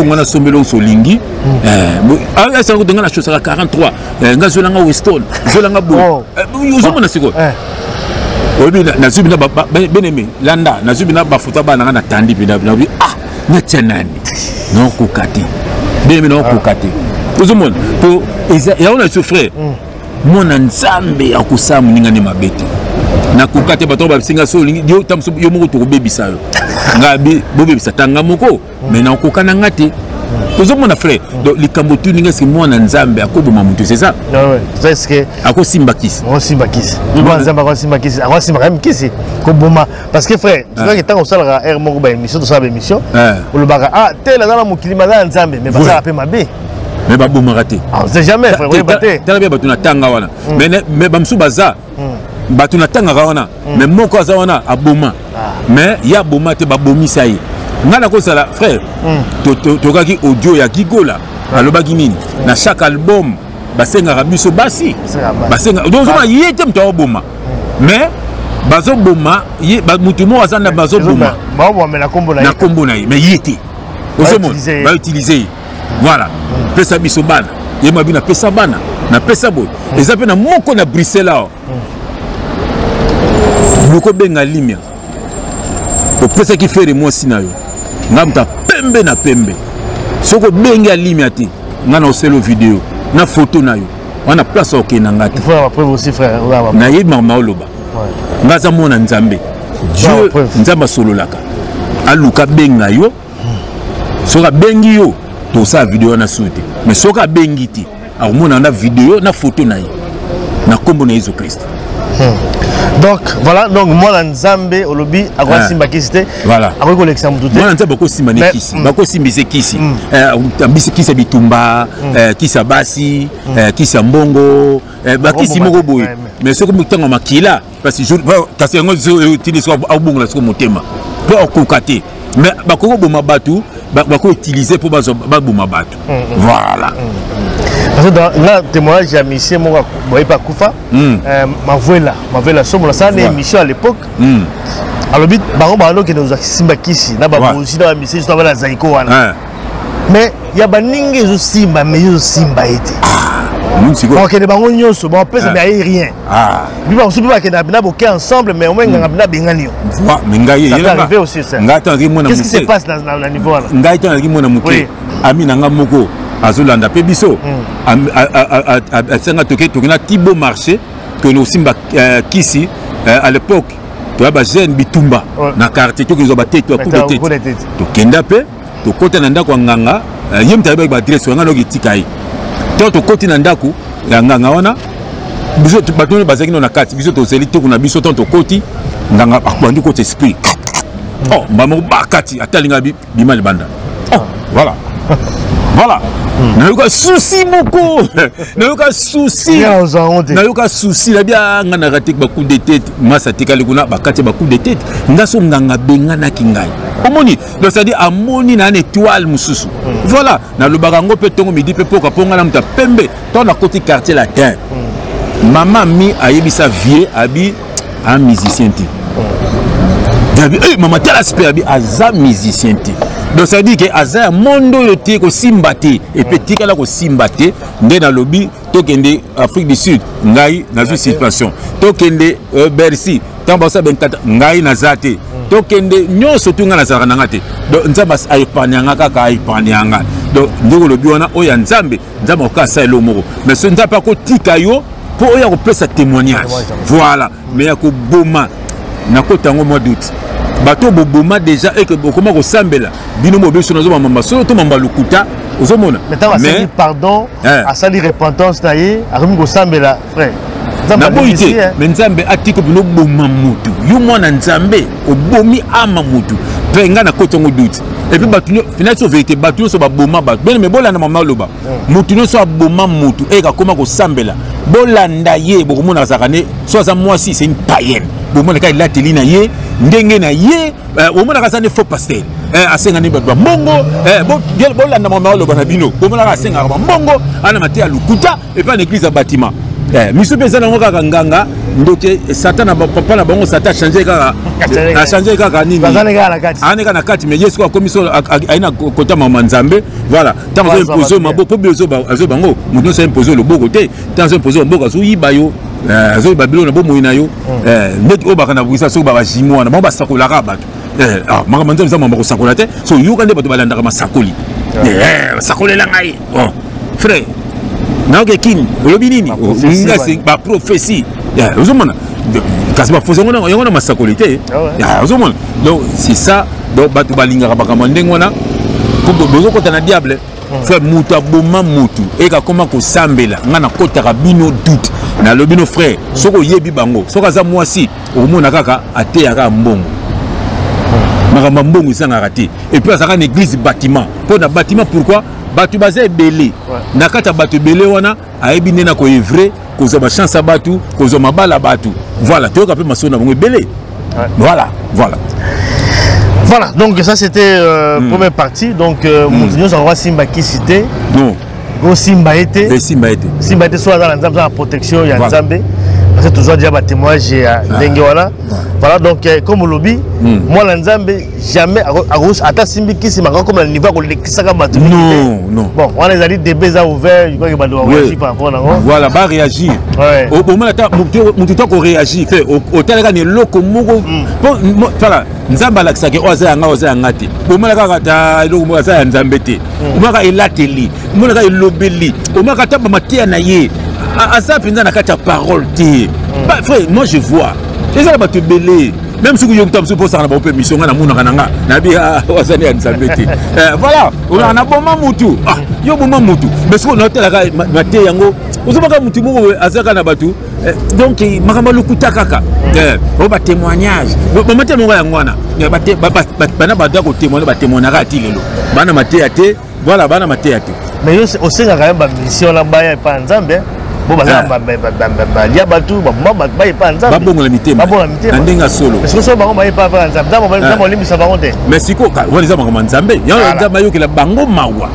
E: wana sombelo solingi ça ko denga na chose 43 nga zolanga Weston zolanga bo uzomona siko obi na zubina beneme landa na zubina ba photo bana na tandi bina na tsanani non kokati beneme non kokati uzomona po ya ona souffrir mona nzambe akusamu ningane mabete na kokate bato ba singa so yo tamso yo moko to bebisa yo ngabi bobebisa tanga moko mais na kokana ngate uzomona frère donc likambo tu ninga si mona nzambe akoboma mutu c'est ça
D: ouais c'est ce que
E: akosimba kisi
D: mona nzambe akosimba kisi koboma parce que frère tu vois que tant au sala air moko ba émission to sala émission o le baka tel la mokilima za nzambe mais ba pe mabe
E: mais ba boma raté
D: on sait jamais frère oui baté
E: tala be batuna tanga wana mais bamsu baza batuna tanga wana mais moko za wana aboma mais ya boma te ba bomisa yi ngana ko sala frère to kaki audio ya Gigola alobaki nini na chaque album basenga biso basi basenga donc ma yete mto boma mais bazo boma ye mutu mo azanda bazo boma
D: mais na kombo na
E: mais yete ozomo ba utiliser voilà pesa biso bana ye mabina pesa bana na pesa boy ezape na moko na Bruxelles loko benga limia o pesa ki fere mo sinayo ngamta pembe na pembe soko benga limia ti ngana oselo video na photo na yo wana place okena ngati
D: faut après aussi frère
E: na ye mama oloba ngaza mona nzambe Dieu nzamba solo laka aluka benga yo soka bengi yo to sa vidéo na souté mais soka bengi ti akomona na vidéo na photo na ye na kombo na Jésus Christ.
D: Donc voilà, donc moi Nzambe olobi akwa simba kisi
E: voilà
D: akwa collection mutu te
E: moi Nzambe bako simba ne kisi bako simbise kisi ambisi kisa bitumba kisa basi kisa mbongo bakisi moko boye mais ce que mutango makila parce que jour kasi ngo tini so abongo la so motema po okukate mais bako boma batu bako utiliser pour baboma batu voilà.
D: Parce que dans le témoignage, j'ai mis ici, moi, je pas Koufa, ma voilà, somme, ça, une émission à l'époque. Alors, but, baron, qui nous a simba kisi, n'a pas aussi dans la mission, je la zaïko. Mais il y a baningue, je simba, mais je simba été. Donc, les barons, ils sont bon, après, ça n'a rien. Lui, on se peut pas qu'il y ait ensemble, mais au moins, il y a un bingani. Ça peut arriver aussi, ça. Qu'est-ce qui se passe dans le niveau là?
E: Ami nanga moko azolanda pe biso asenga tokena Thibaut marché que nous simba kisi à l'époque tu as ba jeune bitumba na quartier to kizo ba tete to coup de tête to kenda pe to kota na ndako nganga yem tabe ba adresse nganga no kitikai to koti na ndako ya nganga wana biso batone bazaki na kati biso to seli to kuna biso to koti nganga akwandi ko esprit oh mama bakati atalinga bimali banda voilà. Voilà. N'a eu qu'un souci beaucoup. N'a eu qu'un souci. N'a eu qu'un souci. La bien, on a raté beaucoup de têtes. Massa Tekalikuna, bakati beaucoup de têtes. N'asom nganga bengana kingai. Omoni. Donc ça dit amoni na une étoile mususu. Voilà. N'a le barango petongo midi pepo kaponga na mta pembe. Ton à côté quartier latin. Maman mi a yebi sa vie abi un musicien ti. Maman tel aspect abi aza musicien ti. Donc ça dit que Aza mondo yoté ko simbate et petit kala ko simbate ndé na lobby to kende Afrique du Sud ngai na une situation to kende Bercy tamba sa 24 ngai na zate to kende nyonso tunga na zara ngate donc nzamba ayipanyanga kaka ayipanyanga donc ndiko lobi wana oya nzambe okasa elo moko mais ce nzamba pas ko tika yo pour oya ko pesa témoignage voilà mais ya ko boma na ko tango mois d'août bato boboma déjà et que comment ko sambela bino mo beso nazo mamba so to mamba lukuta ozomona
D: mais pardon à sali repentance taye a ko sambela frère
E: na boité mais nzambe atiko bino boma mutu yo mwana nzambe obomi ama mutu penga na kotongo doute et puis bato finalement so vérité bato so ba boma bato ben mais bolanda mama loba mutu no so boma mutu et ka koma ko sambela bolanda ye bokomona zakane so za moi si c'est une païenne bomona ka ilateli na ye ndenge na ye omona ka sane faux pasteur asenga ni bato mbongo bolanda mama loba na bino bomona ka asenga ba mbongo ana mate ya lukuta et pas l'église à bâtiment misu pesa na ngoka nganga ndoke satan papa na bango satan changer kaka a changer kaka nini aneka na kati mais yesu ko miso aina kota mama nzambe voilà tant que imposer mabo po bezo bango muto se imposer le boko te tant imposer mboka azu yiba yo azu babilo na bomo ina yo net obaka na buisa so ba jimo na ba sakola ka bato mama nzambe za mama ko sakola te so yuka nde bato balanda ka masakoli sakolela ngai bon frère na ok kin olobi nini ngasi ba prophétie ozomona kasi ba fozo ngona yona masakolité ozomona donc c'est ça donc batu balinga ka ndenge wana ko bozo kota na diable frère mutu aboma mutu e ka koma ko sambela ngana kota ka bino doute na lobino frère soko yebi bango soko za mwasi omona kaka ate ya ka mbongo makamba mbongo isanga raté et puis ça ka église bâtiment pour na bâtiment pourquoi batu baza belé nakata batu belé wana ayebi nena ko evrer kozo ba chance batu kozo mabala batu voilà to ka pe masona bongo belé voilà
D: donc ça c'était première partie donc nous on va simba qui cité
E: non
D: go simba été soit dans la protection ya nzambe parce que toujours déjà ba témoignage ya ndenge voilà donc comme lobby moi la nzambe jamais ata simbi kisi maka comme le niveau ko lekisaka bato
E: non
D: bon on les a dit débats ouverts je crois que ba doit réagir par rapport à
E: voilà ba réagir au moins ata mutu to ko réagir fait au teleka ne loko moko voilà nzamba la kisake oza yanga te au moins kaka ta loko moko za nzambe te au moins ka elateli au moins ka elobeli au moins ka ta matia na ye asa pinza na kata parole te frère moi je vois les gens bato belé même si vous avez pour ça, on peut mission à Mounanga, Nabi à Wazani à Nzambeti. Voilà, on a un bon mamoutou. Ah, il y a un bon mamoutou. Mais ce qu'on a la maté yango, vous avez un moutou Azaka Nabatu. Donc, Makamalo Kutakaka. On va témoignage. On va témoigner. Banabada ko témoigner, ba témoignera Tilelo. Bana maté até, voilà, bana maté até.
D: Mais aussi quand même mission là-bas et pas Nzambe. Bon bah il y a batu bah pas Nzambe.
E: Ba bongo la mité. Ba bongo la mité. Andenga solo.
D: Parce que ça ba pas Nzambe. Nzambe on limite ça va monter.
E: Mais siko on les a comme Nzambe. Il y a Nzambe yo que la bango mawa.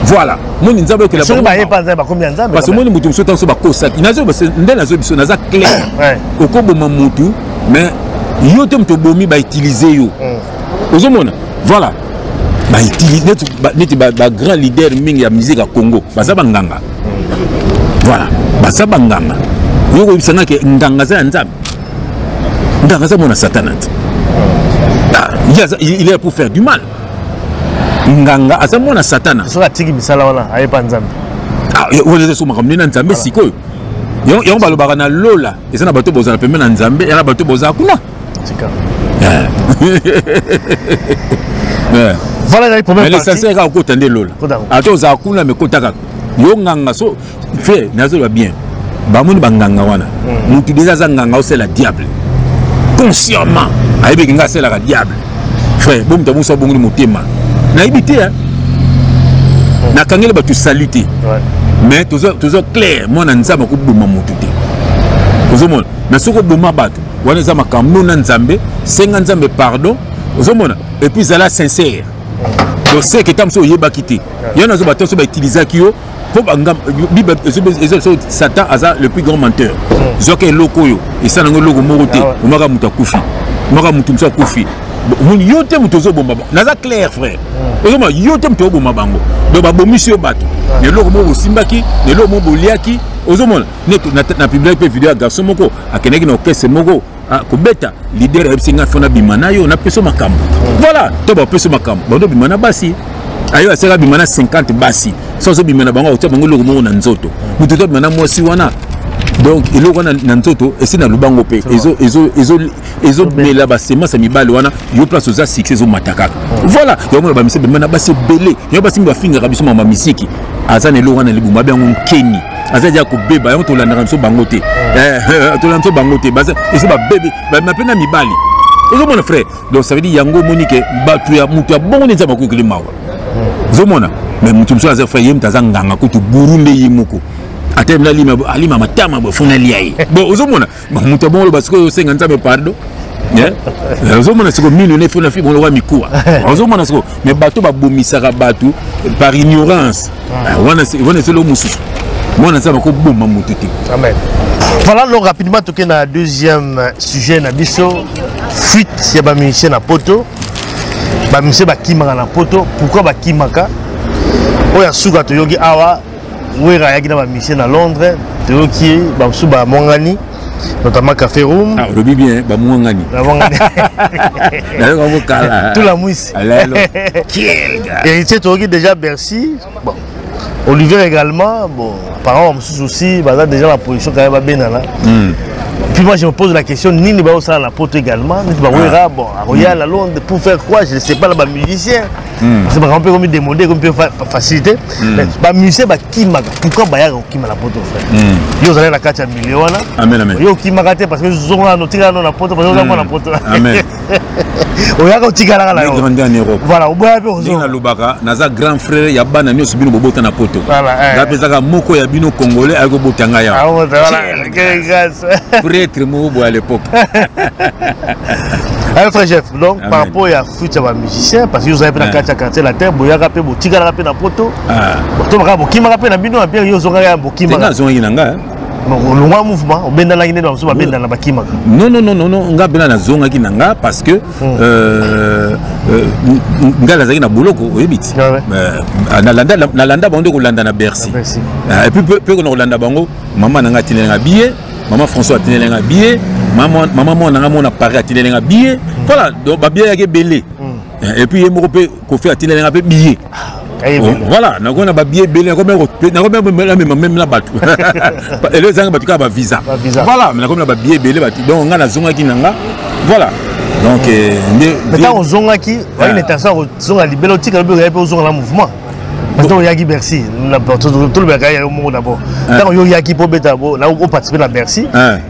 E: Voilà. Mon Nzambe que la bango.
D: Ça pas Nzambe comme Nzambe.
E: Parce que mon mutu sotan so ba kosa. Inazo ndena zo biso naza clair. Okobo mamutu mais yo te mto bomi ba utiliser yo. Ozomona. Voilà. Ba utiliser net ba grand leader mingi ya musique à Congo. Baza banganga. Voilà. Baza banganga. Yo ko bisanga ke nganga za Nzambe. Nganga za mona satanate. Il est là pour faire du mal. Nganga aza mona satana.
D: So la tiki misala wana aye pa Nzambe.
E: Ah, on est sur ma comme na Nzambe sikoyo. Yo ba lobaka na lola. Eza na bato bozala pembe na Nzambe, ya na bato bozala kuna.
D: Tika.
E: Voilà les premières parties. Mais l'essentiel est qu'au tende lola. Ato za kuna me kotaka. Yo nganga so fait nazo va bien. Ba moni banganga wana. Mutu déjà za nganga c'est la diable. Consciemment. Ayebi nga c'est la diable. Frère, bon tabu so bongo motema. Na ibité hein. Na kangele ba tu saluter. Mais toujours clair, moi Nzambe ko boma mutu te. Ozomona. Mais soko boma bato. Wana za makambo na Nzambe, senga Nzambe pardon. Ozomona. Et puis ça là sincère. Donc c'est que tam so yeba kité. Yana zo bato so ba utiliser ki yo pour bangam bible Satan aza le plus grand menteur. Zoke loko yo. Et ça nango loko moroté. Omaka muta kufi. Omaka mutu msa kufi. Mon yote mutozo bomba. Naza clair frère. Ozoma yote mutozo bomba bango. Do ba bomisio bato. Ne loko mo simbaki, ne loko mo boliaki. Ozomona na publier pe vidéo garçon moko akeneki na orchestre moko ko beta leader ebsinga fona bimana yo na peso makambo. Voilà, to ba peso makambo. Bando bimana basi. Ayo asera bimana 50 basi. Sozo bimana bango otia bango loko mo na nzoto. Mutoto bimana mosi wana. Donc il y a un nanzoto et c'est dans le bango pe ezo mela ba semence mibale wana yo place aux succès au mataka. Voilà, yo mo ba mise be mana ba se belé yo ba simba finga kabiso mama misiki azane lo wana libuma be ngom keni azaja ko beba yo to landa kamso bangote to landa bangote ba ese ba bébé ba mapena mibali ezo mon frère. Donc ça veut dire yango monique batu ya mutu ya bongo nza ba ko kilima wa zomona mais mutu mso aza frère yem tazanganga ko to burunde yimoko atemla alima matama bo funa liai bon ozomona mutu bon lo basiko senga Nzambe pardon ozomona siko millionnaire funa fi bon lo wa mikuwa ozomona siko mais bato ba bomisaka bato par ignorance wana c'est lo mususu mona Nzambe ko bomba mutu te.
D: Amen. Voilà donc rapidement toke na deuxième sujet na biso fuite ya ba musicien na poto ba musicien ba kimaka na poto. Pourquoi ba kimaka oya suka to yogi awa Ouera yaki na ba mission à Londres, Théoki, Bamsou ba Mongani, notamment Café Room.
E: Ah, le bien, ba Mongani.
D: Ba Mongani. Tout la mousse.
E: Quel gars.
D: Et tu sais Théoki déjà Bercy. Bon. Olivier également, bon, apparemment Moussous aussi, bah déjà la position quand même bien là. Puis moi je me pose la question, Nini ba aussi la pote également, bah Ouera bon, à Royal à Londres pour faire quoi? Je ne sais pas là-bas musicien. C'est pas un peu comme demander, comme peut faciliter. Bah musicien bah qui m'a pourquoi bah y'a qui m'a la pote frère. Yo allez la 4 millions là.
E: Amen amen.
D: Yo qui m'a gâté parce que ils ont la notice dans la pote parce que ils ont la pote.
E: Amen.
D: Oya ko tigala la.
E: Grandi en Europe.
D: Voilà, au boya pe ozo.
E: Na lobaka, naza grand frère ya bana nyo subino bobota na poto.
D: Voilà.
E: Gapezaka moko ya bino congolais ako botanga ya.
D: Ah voilà, quelle grâce.
E: Prêtre mo à l'époque.
D: Alors frère chef, donc par rapport à fuite à musicien parce que vous avez pris la carte la terre, boya rapé bo tigala rapé na poto. Ah. To maka bo kima rapé na bino a bien yo zonga ya bo kima.
E: Nga zonga inanga.
D: Le mouvement, on benda la guinée dans le benda la bakima.
E: Non, on a benda la zone qui nanga parce que nga la zaki na boloko oyebiti. Na landa bango ko landa na Bercy. Et puis peu ko landa bango, maman nanga tinelenga billet, maman François tinelenga billet, maman mo nanga mona Paris tinelenga billet. Voilà, donc ba billet yake belé. Et puis yemo ko fait tinelenga billet. Voilà, nous avons un billet belé, nous avons même la bateau. Et les gens ont un visa. Voilà, nous avons un billet belé, donc on a la zone qui n'a. Voilà. Donc
D: maintenant ozonga qui va une intention ozonga libélo tika le ozonga mouvement. Maintenant il y a qui Bercy tout le bagage au monde d'abord. Quand il y a qui pour betabo là on participer à Bercy.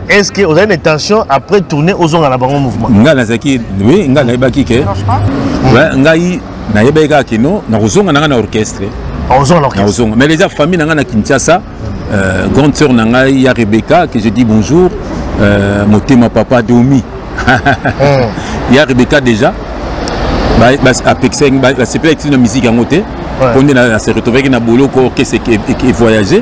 D: Est-ce que vous avez une intention après tourner ozonga la bango mouvement?
E: Ngala zaki oui ngala ba ki ke. Ouais ngai na yebeka kino na ozonga na orchestre. Ozonga mais les familles na Kinshasa grande sœur nanga ya Rebecca que je dis bonjour motema papa Domi. Il y a Rebecca déjà à Pexeng c'est pas une musique en côté on est se retrouver na bolo ko que voyager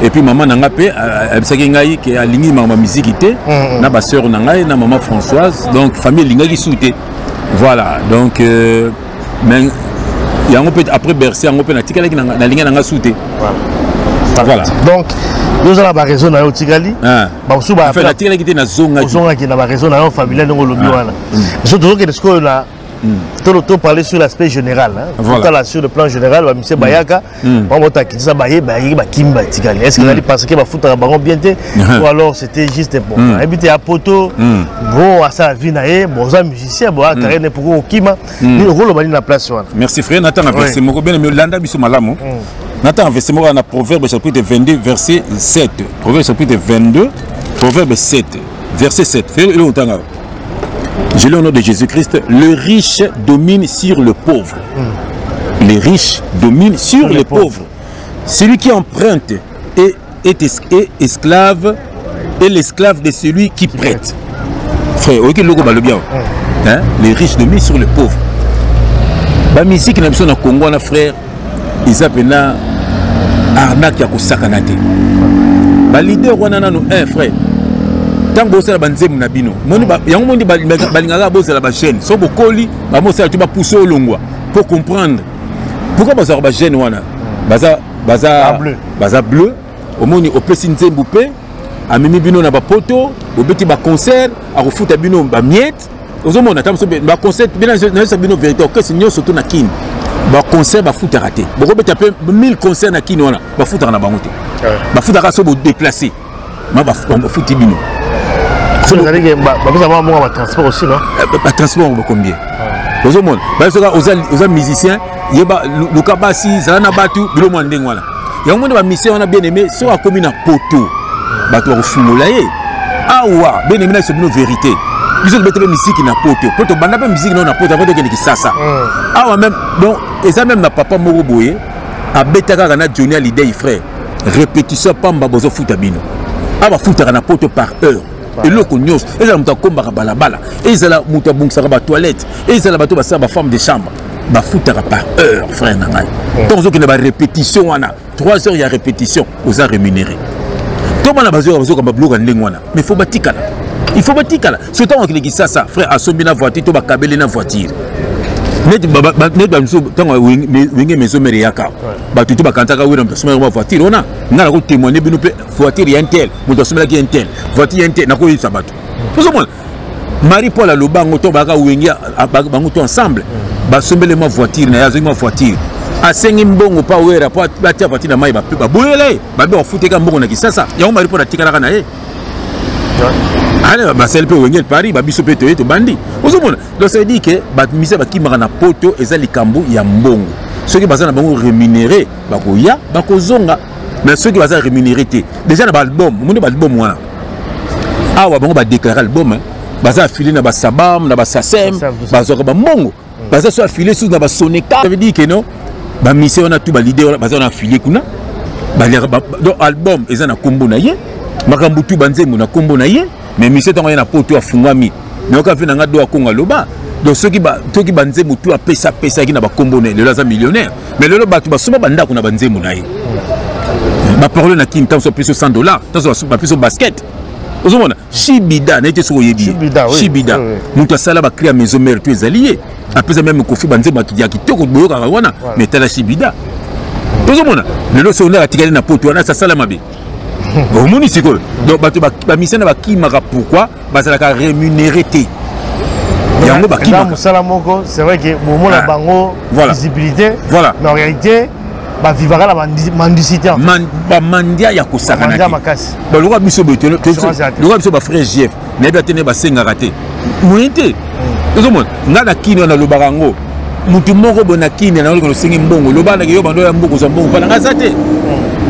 E: et puis maman nanga pe abisaki ngai ke alingi ma musique ité na ba sœur nanga na maman Françoise donc famille linga ki souté voilà donc mais il y a un peu après Bercy on peut na tikala ki na linga nanga souté voilà
D: donc nous avons la raison na Tigali
E: ba
D: usu ba
E: fait la tikala ki na zonga
D: ki na ba raison na familiale ngo lobi wana surtout que ce que là tout parler sur l'aspect général voilà sur le plan général ba monsieur Bayaka on va ça baye ba kimba Tigali est-ce que là parce que ba foutre ba bien ou alors c'était juste bon habiter à poto bon à sa vie naé bon za musicien bon carrière pour au kima ni rôle ba na place wana
E: merci frère Nathan merci moko bien mais landa biso malamu Nathan verset moko na Proverbe chapitre 22 verset 7 Proverbe chapitre 22 Proverbe 7 verset 7 fais le longtemps. Je l'ai au nom de Jésus-Christ, le riche domine sur le pauvre. Les riches dominent sur les pauvres. Celui qui emprunte est esclave et l'esclave de celui qui prête. Frère, ok, le bien. Les riches dominent sur les pauvres. La musique qui n'a pas Congo, frère, ils s'appellent arnaque à Kosakanate. Le leader, on a un frère. Tant que vous avez un zème nabino, yango mondi balingaka bosa la chaîne. So bokoli, ba mosa tu ba pousser au longwa pour comprendre. Pourquoi baza ba jeune wana? Baza bleu. Au moni au pesi nzembu pe, amemi bino na ba poto, au beti ba concert, a refuta bino ba miette. Ozomona tam so ba concert bino na so bino vérité que sinyo surtout na kin. Ba concert ba futa raté. Boko beti pe 1000 concerts na kin wana, ba futa na bangote. Ba futa ka so bo déplacer. Ma ba futi bino.
D: Vous allez avoir un transport aussi, non?
E: Un transport, combien? Vous avez musiciens, le cabassi, ça n'a pas tout, le monde est là. Il y a un monde de mission, on a bien aimé, soit comme une poteau. Bateau au fond, là, ah ouais, bien aimé, c'est une vérité. Ils ont mettre la musique qui n'a poteau. Poteau, on n'a pas musique, non, on a poteau, on a pas ça, ça. Ah ouais, même, donc, et ça même, ma papa Moroboye, à Betaka, on a Johnny à l'idée, frère. Répétition, pas m'babozo foot à bino. Ah, va foutre un poteau par heure. Et le cognos, et là, on combat à bala, et là, on a bon saraba toilette, et là, bateau va sa femme de chambre. Bah, foutre par heure, frère Nangai. Tant que la répétition, 3 heures, il y a répétition, aux a rémunéré. Comment la base comme un blog en ligne, mais il faut bâtir. Il faut bâtir. Ce temps qu'il y a ça, frère, à son bien voiture, tu vas câbler la voiture. Net tant que maison mériaka. Bah, tu vas canter la voiture, on a témoigné de voiture et un tel, mon dossier qui est un tel, voiture un tel, n'a pas eu ça. Tout le monde. Marie-Paul a le banc, on va ensemble. Bah, sommet ma voiture, n'a pas voiture. À 5 mbongo pas oué rapport à voiture na mai ba boyele ba be ofute ka mbongo na kisasa ya o Marie-Paul atikala kana ye. Allez, bah c'est le peu Paris, bah biso pété to bandi. Ozomona, donc ça veut dire que bah mise ba ki na poto ezali kambu ya mbongo. Ceux qui baza na bango rémunéré, bah ko ya, bah ko zonga. Mais ceux qui baza rémunéré déjà na ba album, monde ba album wana. Ah wa bango ba déclarer album, baza affilié na ba Sabam, na ba Sasem, baza ko ba mbongo. Baza so affilié sous na ba Soneka. Ça veut dire que non, bah mise on a tout ba leader, baza na affilié kuna. Bah donc album eza na kombo na ye. Makambutu banzemu na kombo na ye. Mais monsieur tant na poto afungami mais on ka vina nga do akonga loba donc ceux qui banze mutu apesa qui na ba kombo na le laza millionnaire mais le ba tu ba soma banda kuna banze mu na ye ba parole na kim tant so plus $100 tant so ba plus basket ozomona shibida na été so yebi shibida mutu asala ba créer maison mère tu ezalié apesa même kofi banze makija kitoko boyoka wana mais tala shibida ozomona le so na atikali na poto na sala mabe. Au municipal. Donc, la mission va qui m'a pourquoi parce qu'elle a rémunéré.
D: C'est vrai que moment la bango visibilité. Voilà. Mais en réalité, bah vivra la mendicité. Mandia ya kosaka. Mandia makasi. Bah le roi biso beto. Le roi biso ba frère Jeff.
E: na bien tenir basenga raté moyente ozomona ngana kini na lobarango mutu moko bonakini na ko sengi mbongo lobana ke yo bando ya mbongo za mbongo pana ngazate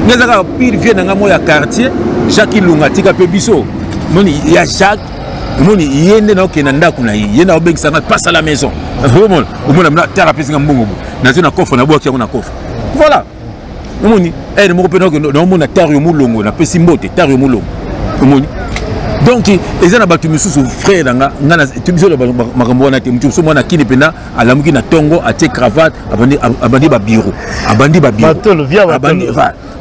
E: ngazaka pire vie na ngamo ya quartier Jacques Lungatika pe biso moni ya Jacques moni yende na okena ndaku na yenda obengisa na passe à la maison omona na thérapie mbongo na zona coffre na boaki na coffre voilà omoni elle mo pena na omona tario mulongo na pesi mbote tario mulongo omoni donc ils ont battu monsieur frère nga ngana tubiso makambo wana te mutu so mona kini pena alamuki na tongo atie cravate abandi ba bureau matolo via abandi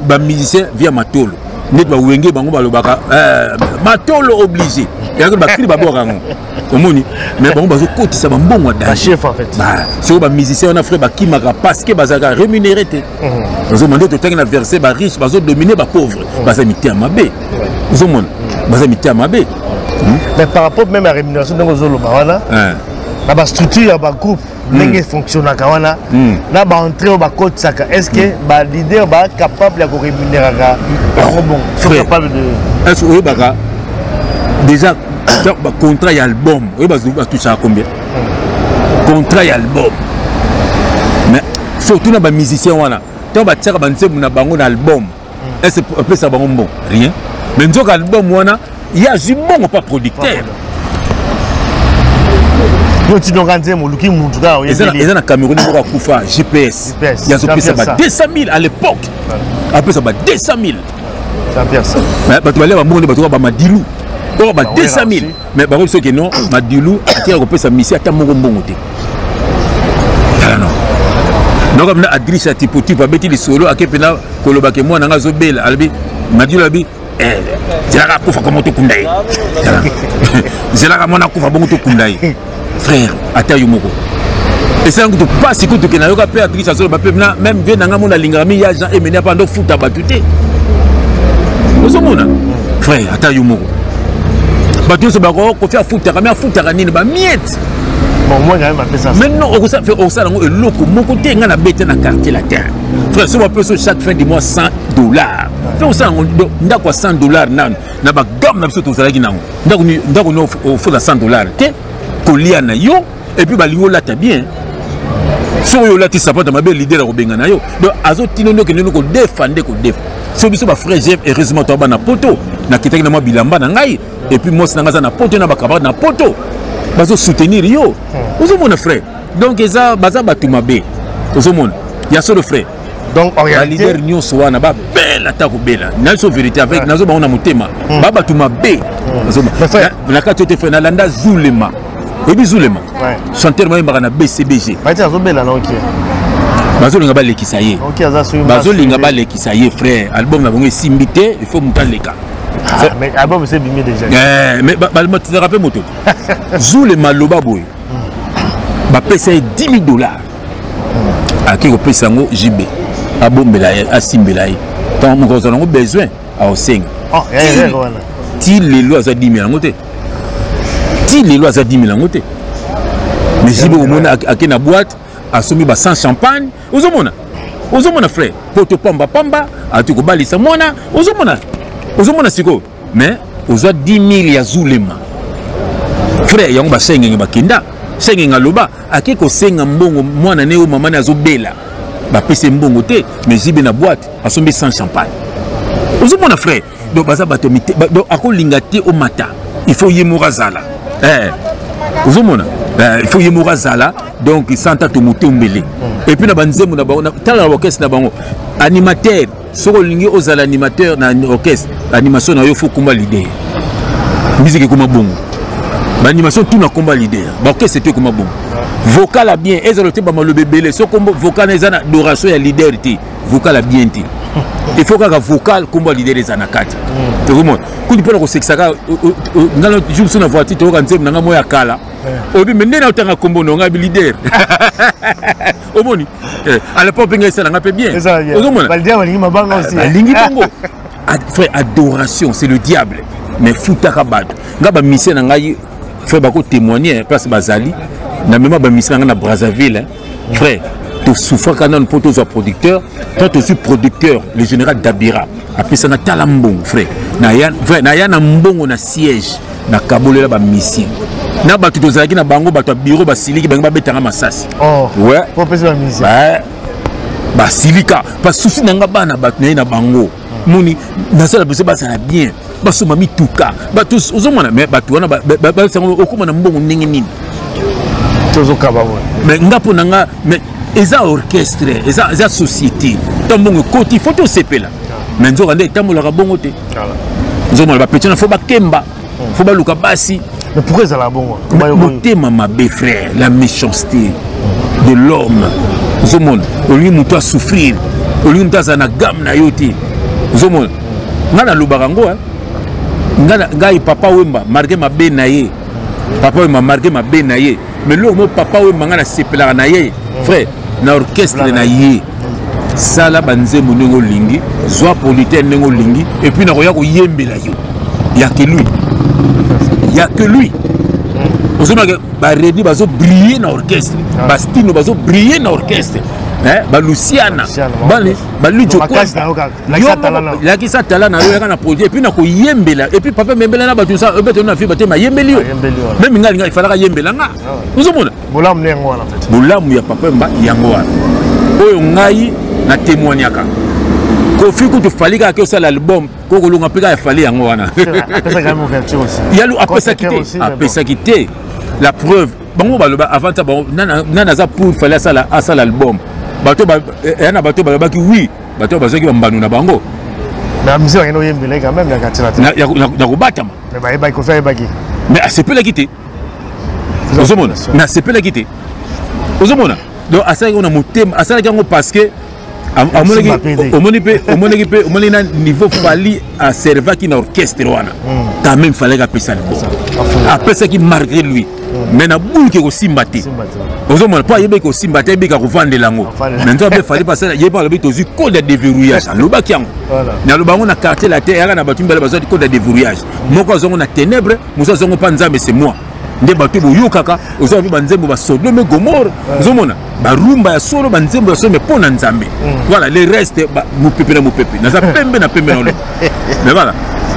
E: ba musicien via matolo net ba wenge bango balobaka matolo obligé ya ko ba kri ba bokango omoni mais bango bazo kotisa ba mbongo da chef en fait so ba musicien na frère ba kimaka parce que bazaka rémunéré te bazo mandé to tanga na verser ba riche bazo dominer ba pauvre baza mité mabe bazo mona
D: mais par rapport même à la rémunération de nos wana la structure ba groupe n'engage fonctionne à kawana na ba entrer ba code saka est-ce que ba leader ba capable de rémunérer bon capable de
E: est-ce que baka déjà ba contrat et album oui ba toucher à combien contrat et album mais surtout na ba musicien wana tant ba tsaka ba nsembu na bango na album est-ce que peut ça bango bon rien. Mais nous avons album, il y a du monde pas producteur.
D: Ils
E: ont un Cameroun qui a Koufa, GPS. Il y a 200 000 à l'époque. Après ça, 200 000. Mais tu vas aller à Mourne, tu vas à Madilou. Tu vas à 200 000. Mais par contre, ceux qui non, Madilou, tu vas à sa mission à Tamorombomote. Non, comme Adriche à Tipoti, tu vas mettre les solos à Kepena, Kolobake, moi, Nangazobel, Albi, Madilou, Albi. Zelaka kufa comme to kundai. Zelaka mona kufa bongo to kundai. Frère, ata yumoko. Et c'est un coup de passe que tu n'as pas fait Patrice Azolo même bien dans mon lingami ya Jean et mené pas de foot à batuté. Nous sommes frère, ata yumoko. Batu se bako ko faire foot à foot à nini ba miette.
D: Bon moi quand même appelé ça.
E: Maintenant on ça fait au ça ngo eloko moko te nga na bête na quartier la terre. Frère, si on peut chaque fin du mois $100. Fait au ça ndako $100 na ba gomme na biso to zalaki nango. Ndako no au fond $100 te kolia na yo et puis ba lingo la ta bien. So yo la ti sapata mabe leader ko benga na yo. Donc azo tinono ke nino ko défendre ko def. So biso ba frère Jeff heureusement to ba na poto na kitaki na mo bilamba na ngai et puis moi na ngaza na poto na ba camarade na poto. Bazo soutenir yo. Ozo mon frère. Donc eza baza batumabe. Ozo mon. Ya so le frère.
D: Donc en réalité
E: leader nyonso wana ba bela ta ko bela. Na so vérité avec nazo ba on a motema. Ba batumabe. Ozo na ka te frère na landa Zulema. Obi Zulema. Chanteur moi mbaka na BCBG.
D: Ba ti azo bela na OK.
E: Bazo linga ba lekisa ye.
D: OK aza so
E: bazo linga ba lekisa ye frère. Album na bongo simbité, il faut mutaleka.
D: Mais album c'est bimé déjà.
E: Mais ba te rappelle moto. Zulema loba boy. Ba pesa $10,000. Aki ko pesa ngo JB. Abombela a simbela ye. Tant mon gros on a besoin à osenga.
D: Oh, voilà.
E: Ti lelo aza 10,000 ngote. Ti lelo aza 10,000 ngote. Mais JB au mona aki na boîte a soumis ba 100 champagne. Ozomona frère. Poto pamba ati ko balisa mona. Ozomona siko. Mais oza 10,000 ya Zulema. Frère yango ba sengenge bakinda. Senga loba aki ko senga mbongo mwana ne o mama na zobela ba pese mbongo te mais jibe na boîte asombi sans champagne ozomona frère donc baza bato mite donc ako lingati o mata il faut yemura zala ozomona il faut yemura zala donc santa to mutumbele et puis na banzemu na bango tala orchestre na bango animateur soko lingi ozala animateur na orchestre animation na yo faut kumba l'idée musique comme bongo l'animation tout na combat leader donc c'était comme bon vocal a bien ezalote ba malobe belé so combo vocal na adoration ya leader ti vocal a bien ti il faut que vocal combat leader les anakati tout le monde kundi pona ko sexaka ngalo jour sur na voiture to ka nzem nga moya kala obi menena otanga combo no nga leader omoni à l'époque nga ça nga pe bien ozomona
D: baldia balingi mabanga aussi
E: balingi bongo frère adoration c'est le diable mais futaka bado nga ba mission na ngai frère bako témoigner place bazali na même ba mission na Brazzaville frère to souffre quand on peut être producteur toi aussi producteur le général Dabira après ça na talambong frère na ya na mbongo na siège na kabolela ba mission na bato tozalaki na bango bato bureau basiliki bango babetanga masasi ouais
D: pour pesa ba mission
E: basilika basusi nanga bana bato na bango moni nasala bese basala bien basoma mituka bato ozomona mais bato wana basango okomana mbongo ndenge nini
D: tozokaba
E: mais ngapo nanga mais eza orchestre eza société tambongo koti photo sepela mais nzoka nde tambolaka bongo te nzomona bapetana fo bakemba fo baluka basi.
D: Mais pourquoi ça la bongo
E: motema mabe frère, la méchanceté de l'homme zomona oli mutu a souffrir oli mutu azana gamme na yo te zomona nga na lobaka ngo ngai papa wemba marqué mabe na ye papa wemba marqué mabe na ye mais lo mo papa wemba nga na sepelaka na ye frère na orchestre na ye sala banzembo ndenge olingi zwa politaire ndenge olingi et puis nakoya koyembela yo ya que lui ozomaka baredi bazo briller na orchestre bastino bazo briller na orchestre baluciana balakisa tala na yo yaka na projet et puis nakoyembela et puis papa membela na bato sa obeto na fi batema yembeli yo même ngai ifalaka yembela nga ozomona
D: bolamu ne yango wana en fait
E: bolamu ya papa mba yango wana oyo ngai na témoignaka Kofi Kutu fali ka osala album ko kolonga peka ya fali yango wana
D: apesa quand même ouverture aussi
E: yalo apesa quitté la preuve bango baloba avant ça bon nana za pour fali asala album bato yana bato balobaki oui bato bazaki bambanu na bango
D: na musique ngeno yembele quand même ya katila
E: na kobatama
D: mais ba ko faire baki
E: mais asepela quitté ozomona na asepela quitté ozomona donc asala on a motema asala yango parce que omoni na niveau fali a serva qui na orchestre wana quand même fallait qu'apesa le bon apesa qui malgré lui mais na boule que ko simbate ozomona pas yebe ko simbate yebe ka ko vandela ngo maintenant be fallait passer yeba le bito zu code de déverrouillage loba kiango na loba ngo na quartier la terre na batu mbele bazoti code de déverrouillage moko zongo na ténèbres muso zongo pa nzambe c'est moi nde bato boyokaka ozo bi banzembo ba Sodome Gomorrhe ozomona barumba ya solo banzembo ya solo mais pona nzambe voilà les restes mupepe na mupepe naza pembe na pembe na lo mais voilà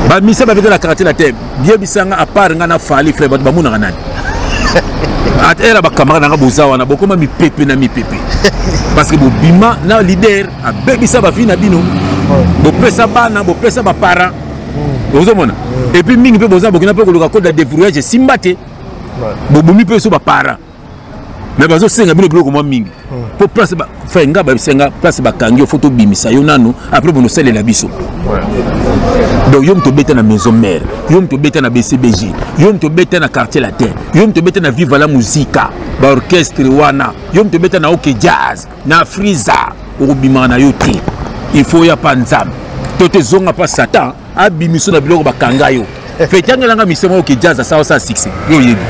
E: ba misa ba la quartier la terre bien bisanga à part nga na fali frère bato bamuna kanani at era ba camarade nga bozawa na bokoma mipepe na mipepe parce que bobima na leader a bebisa ba fina bino bopesa bana bopesa ba parents ozomona et puis mingi pe boza bokina pe koluka code de déverrouillage simbate bobomi pe so ba para mais bazo senga bino biloko mwa mingi po place ba fenga ba senga place ba kangi photo bimisa yo nano après bono sele la biso donc yom to beta na maison mère yom to beta na BCBG yom to beta na quartier la terre yom to beta na Viva la Musica ba orchestre wana yom to beta na OK Jazz na Friza obima na yote il faut ya panzam to te zonga pa satan abimiso na biloko ba kanga yo fetanga langa misemo OK Jazz ça ça succès yo yebi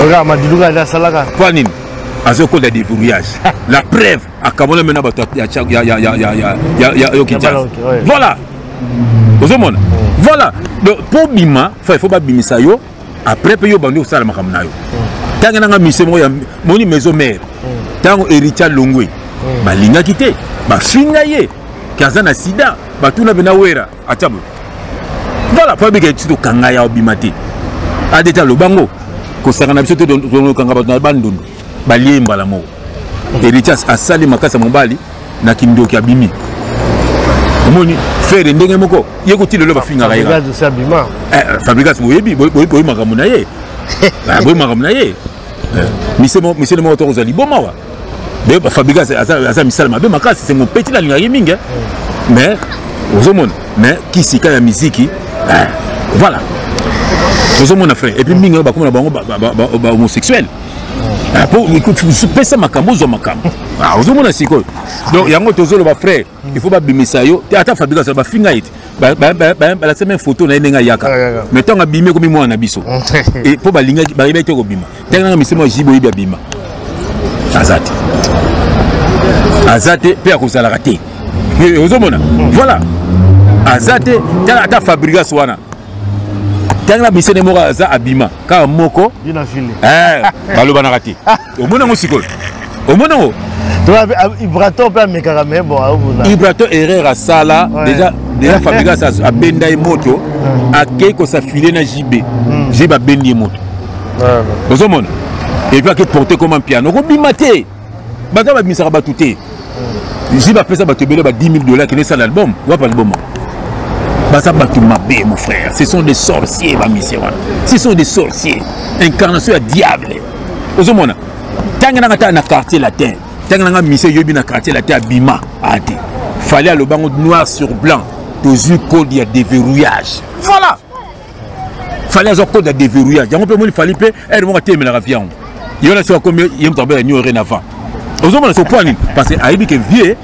D: regarde Madiluga da salaka
E: quoi nini azoko de déverrouillage la preuve akabola mena bato ya OK Jazz voilà ozomona voilà donc pour bima il faut pas bimisa yo après pe yo bandi o sala makamna yo tanga nanga misemo ya moni maison mère tango héritier longwe balinga kité ba finga ye kazana sida batuna bena wera atabo voilà pas bien que tu kanga ya obimate adeta lobango ko sanga na biso to do kanga batuna bandundu baliemba la mo héritier asali makasa mobali na kindoki abimi moni frère ndenge moko yekoti lelo bafinga ka yeka fabrikas boyebi boy makamuna ye boy makamuna ye misemo mo to kozali boma wa de fabrikas asa misala mabe makasi c'est mon petit la linga yeminga mais ozomona mais kisika ya muziki voilà ozomona frère et puis minga ba komona bango ba homosexuel pour pesa makambo zo makambo ozomona siko donc yango tozolo ba frère il faut ba bimisa yo ata fabrication ba finga it la semaine photo na nenga yaka mais tant abimé comme moi na biso et pour ba linga ba ibete ko bima tanga misemo jibo ibi bima azate pe akozala raté ozomona voilà azate ata fabrication wana tanga misene moko za abima ka moko
D: dina file
E: baloba na raté omona ngo siko omona ngo
D: Ibrato peut me caramel bon
E: Ibrato erreur à sala déjà déjà fabrika ça a benda et moto a quelque ça filé na JB JB a bendi moto vous monde et puis que porter comme un piano ko bimate bata ba misaka ba touté JB a fait ça ba te bele ba $10,000 qui est ça l'album ou pas l'album bah ça ba tu mabé mon frère ce sont des sorciers ba mission ce sont des sorciers incarnation à diable vous monde tanga na quartier latin tanga na mission yobi na quartier latin abima ati fallait à le banc noir sur blanc toujours code il y a déverrouillage voilà fallait avoir code de déverrouillage il fallait payer elle m'a témé la avion il y a sur combien il me tomber ni rien avant aux hommes sur point parce que aibi que vieux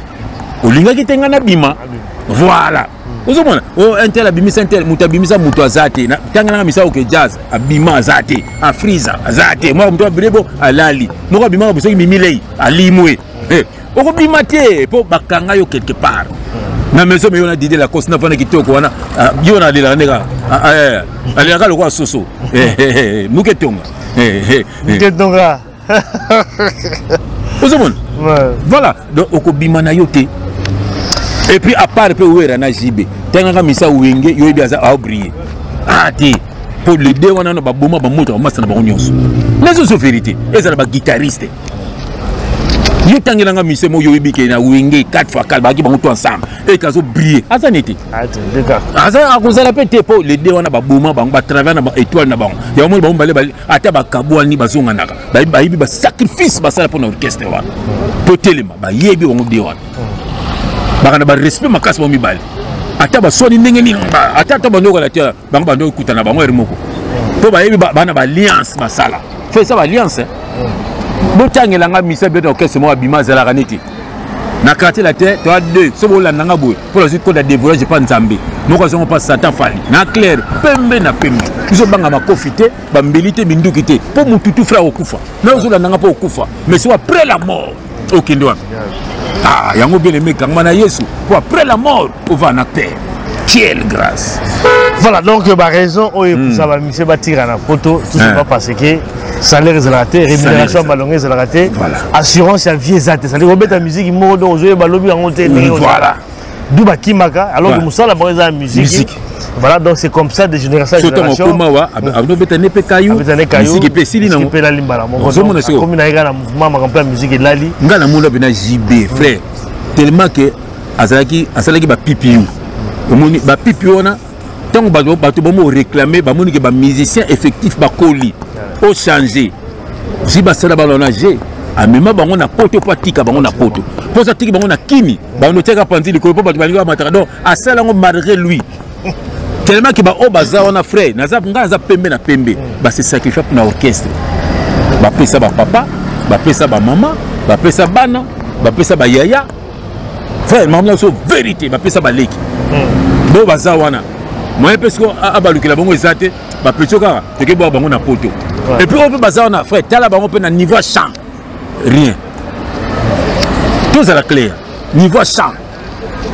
E: au linga qui tenga na bima voilà aux hommes oh intel abimisa intel mutabimisa muto azate tanga na misa que jazz abima azate a freezer azate moi muto brebo alali moi abima biso mimilei alimwe oko bimate po bakanga yo quelque part na maison mais on a dit la cause na vana kitoko wana yo na lela neka ale akalo kwa soso muketonga
D: muketonga
E: ozomon voilà donc oko bimana yote et puis à part pe ouera na JB tanga misa wenge yo biaza a briller ati pour le deux wana na baboma ba moto ba masana ba nyonso mais c'est vérité et ça ba guitariste yo tangela mise mo yo ibike na wenge 4x4 ba ki ba mutu ensemble et kazo briller asa neti asa akozala pete po le deux wana ba boma ba travers na ba étoile na ba ya mo ba mbale ata ba kabwani bazonga naka ba yibi ba sacrifice ba sala pour orchestre wana potelema ba yebi wango de wana ba kana ba respect makasi mo mibale ata ba soni ndenge ni ata to bando la tia ba bando kutana ba mo moko po ba yebi ba na ba alliance ba sala fait ça ba alliance botangela nga misa beto orchestre mo abima zala kaneti na quartier la terre toi deux so bola nanga boy pour le code de développement pas nzambe moko zongo pas satan fali na clair pembe na pembe biso banga makofite ba mbelite bindukite po mututu frère okufa na ozola nanga po okufa mais c'est après la mort okende wa ah yango bien aimé kangma na Yesu pour après la mort on va na paix quelle grâce
D: voilà donc bah raison oh ça va monsieur batira na poto tout ça va parce que salaire est raté rémunération ballonné est raté assurance à vie zate ça dire robeta musique mo do jouer balobi en honte
E: voilà
D: d'où ba kimaka alors que musala ba za musique voilà donc c'est comme ça de génération en génération
E: surtout comment wa abno betane pe kayu musique pe sili na mo
D: pe la limbala mo comme na ira na mouvement ma campagne musique lali
E: ngala mula bina JB frère tellement que azalaki ba pipiu omoni ba pipiu ona tant bato bomo réclamer ba moni que ba musicien effectif ba koli au changer si ba sala balona G amema bango na poto po tika bango na poto po sa tika bango na kimi bango teka panzi likolo po bato balinga mataka donc asala ngo malgré lui tellement que ba o baza on a frère naza nga za pembe na pembe ba se sacrifier pour na orchestre ba pesa ba papa ba pesa ba maman ba pesa bana ba pesa ba yaya frère maman so vérité ba pesa ba leki bo baza wana moi parce que abalukela bango ezate ba petio kaka teke bo bango na poto et puis on peut baza on a frère tala bango pe na niveau chant rien tout à la claire niveau chant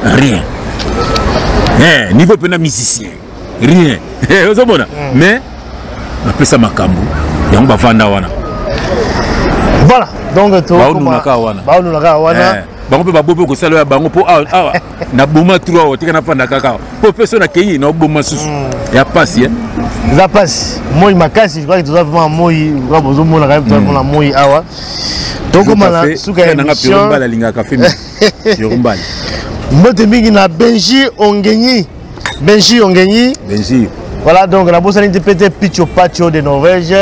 E: rien niveau pe na musicien rien ozomona mais ba pesa makambo yango ba vanda wana
D: voilà donc to
E: ba unaka wana bango pe babobe ko sala bango po awa na boma 3 otika na fanda kaka po peso na keyi na boma susu ya passe
D: za passe moi makasi je crois que tu dois vraiment moi va bozo mona quand même la moi awa donc comment la suka
E: na ngapi mbala linga café yorumbali
D: mbote mingi na Benji Ongenyi voilà donc la bossa interprété Picho Pacho de Norvège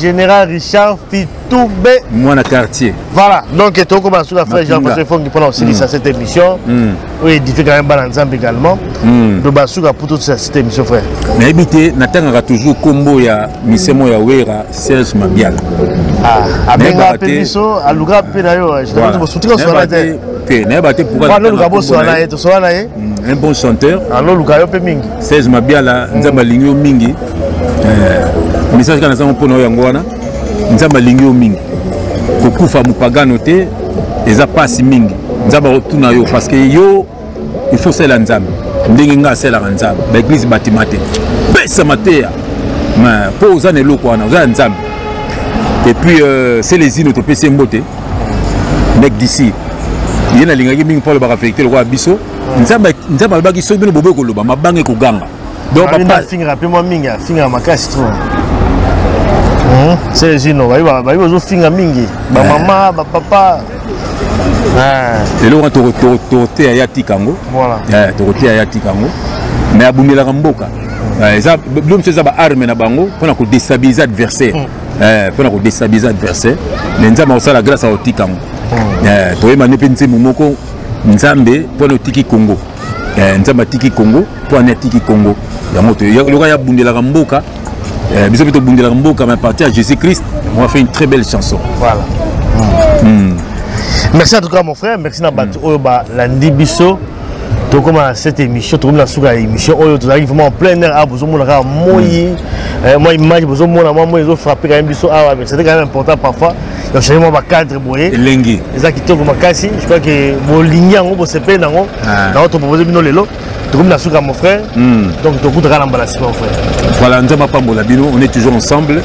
D: général Richard Fitoube
E: moi na quartier
D: voilà donc tu commences sur la frère Jean-François Fongi pendant aussi cette émission oui il fait quand même balançant également de basuka pour toute cette émission frère
E: mais habité natanga toujours combo ya misemo ya wera Serge Mabiala
D: abenga peniso aluga penayo je te veux soutenir sur la tête
E: na baté pourquoi
D: le gabo so na to so na
E: un bon chanteur
D: alors lukayo pe mingi
E: Serge Mabiala nzamba lingio mingi message kana sango pono yango wana nzamba lingio mingi kokufa mupagano te eza pasi mingi nzamba otuna yo parce que yo il faut sela nzambe ndenge nga sela nzambe ba église batimate pesa matea mais pour za ne loko wana za nzambe et puis c'est les îles autopé mbote mec d'ici il y a lingaki mingi pour le ba affecter le roi biso nzamba alobaki soki bino boboyi koloba mabange koganga donc
D: finga pe moi mingi finga makasi trop c'est les jeunes bayi bazofinga mingi bamama bapapa
E: eloko torote aya tikango torote aya tikango mais abundelaka mboka bilo mosusu eza baarme na bango mpona kodestabilize adversaire mpona kodestabilize adversaire mais nzambe akosala grâce akotikango toyeba ne mpe nzembo moko nzambe mpona otiki congo nzambe atiki congo mpona atiki congo yango yoka yabundelaka mboka biso mpe tobundelaka mboka mais à partir de Jésus Christ on va faire une très belle chanson.
D: Voilà. Merci en tout cas mon frère, merci na batu oyo ba landi biso. To comme cette émission, to comme la souka émission oyo to arrive vraiment en plein air à bozo mona ka moyi moi image bozo mona moi ils ont frappé quand même biso ah mais c'était quand même important parfois. Donc chez moi ba cadre boyer.
E: Lengi.
D: Eza kitoko makasi, je crois que bo ligne ngo bo sepe nango. Na to proposer bino lelo. To comme la souka mon frère. Donc to koudra na balasi mon frère.
E: Voilà, nzamba pambola bino, on est toujours ensemble.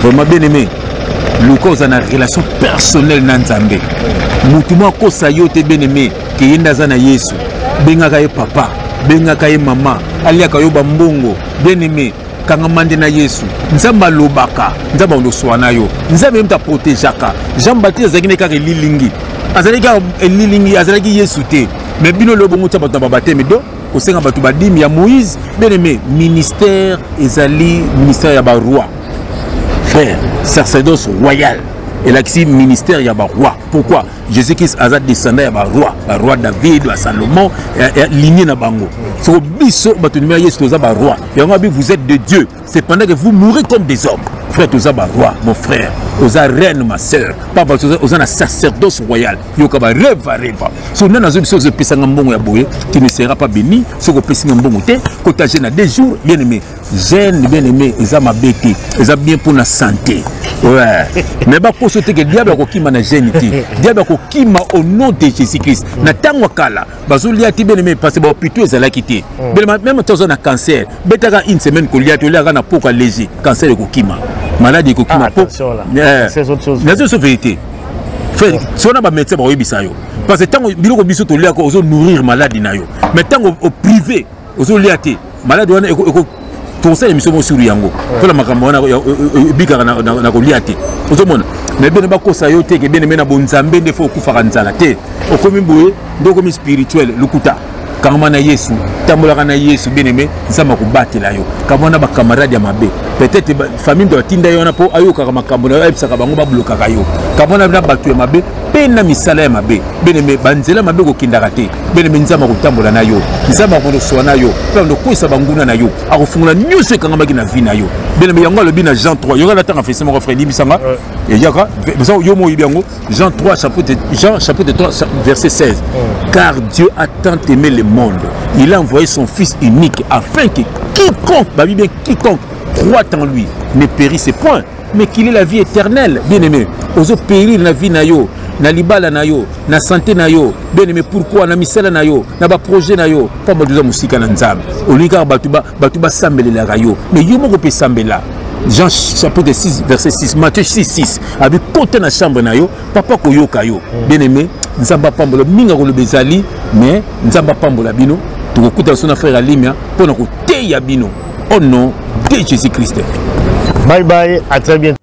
E: Vraiment bien aimé. Luka oza na relation personnelle na nzambe mutu moko sayo te bien aimé ke yenda za na Yesu bengaka ye papa bengaka ye mama aliaka yo bambongo bien aimé kanga mande na Yesu nzamba lobaka nzamba ondoswana yo nzambe mta protégeaka Jean Baptiste azaki ne kaka lilingi azalaki lilingi azalaki Yesu te mais bino lo bongo taba taba bateme do kosenga batu badimi ya Moïse bien aimé ministère ezali ministère ya ba roi frère, sacerdoce royal. Et là, ici, ministère, il y a un roi. Pourquoi? Jésus-Christ a descendu, il y a un roi David, Salomon, ligné dans Bango. C'est au biseau, roi. Et vous êtes de Dieu. C'est pendant que vous mourrez comme des hommes. Frère, tu es un roi, mon frère. Tu es reine, ma soeur. Papa, tu es un sacerdoce royal. Tu es un rêve. Si tu es un homme, tu ne seras pas béni. Si tu es un homme, tu es jeune à 2 jours, bien aimé. Jeune, bien aimé, ils ont ma béquille. Ils ont bien pour la santé. Ouais. Mais pour ce que le diable a kokima na génité. Diable a kokima au nom de Jésus-Christ. Na tango kala, bazuli ati bien aimé parce que plutôt ils allaient quitter. Même quand on a cancer, betaka une semaine qu'on liate, on a poka léger, cancer de kokima. Maladie kokima po.
D: C'est autre chose.
E: C'est vérité. Frère, si on a un médecin pour yebisa yo. Parce que tant biloko biso to liako ozo nourrir maladie na yo. Mais tant au privé, ozo liate, maladie wana pour ça l'émission sur yango pour la makambo na bika na koliate ozomona mais bien ba ko sayo te ke bien mena bonzambe ndefo kufa nzala te okomi boye ndoko mi spirituel lukuta kama na Yesu tambola na Yesu bien aimé nzamba kubatela yo kama na ba camarade ya mabe peut-être famille de tinda yo na po ayoka makambo na ebisaka bango ba bloka kayo kama na batu ya mabe pena misala ya mabe bien aimé banzela mabe ko kindaka te bien aimé nzamba kutambola na yo nzamba ko sona yo ndo koisa banguna na yo akofungula nyuso kanga maki na vie na yo bien aimé yango lobi na Jean 3 yoka natanga fese mon frère libisanga et yaka yo mo yibango Jean 3 chapitre 3 verset 16 car Dieu a tant aimé le monde il a envoyé son fils unique afin que quiconque croit en lui ne périsse point mais qu'il ait la vie éternelle bien aimé ozo périr la vie na yo na libala na yo na santé na yo bien aimé pourquoi na misala na yo na ba projet na yo pas ba doza musika na nzambe olika batuba sambelela ka yo mais yo moko pe sambela Jean chapitre 6 verset 6 Matthieu 6 avec côté na chambre na yo papa ko yoka yo bien aimé nzamba pambola minga ko lobezali mais nzamba pambola bino to kokuta sona frère Alimia pour na ko teya bino au nom de Jésus-Christ.
D: Bye bye, à très bientôt.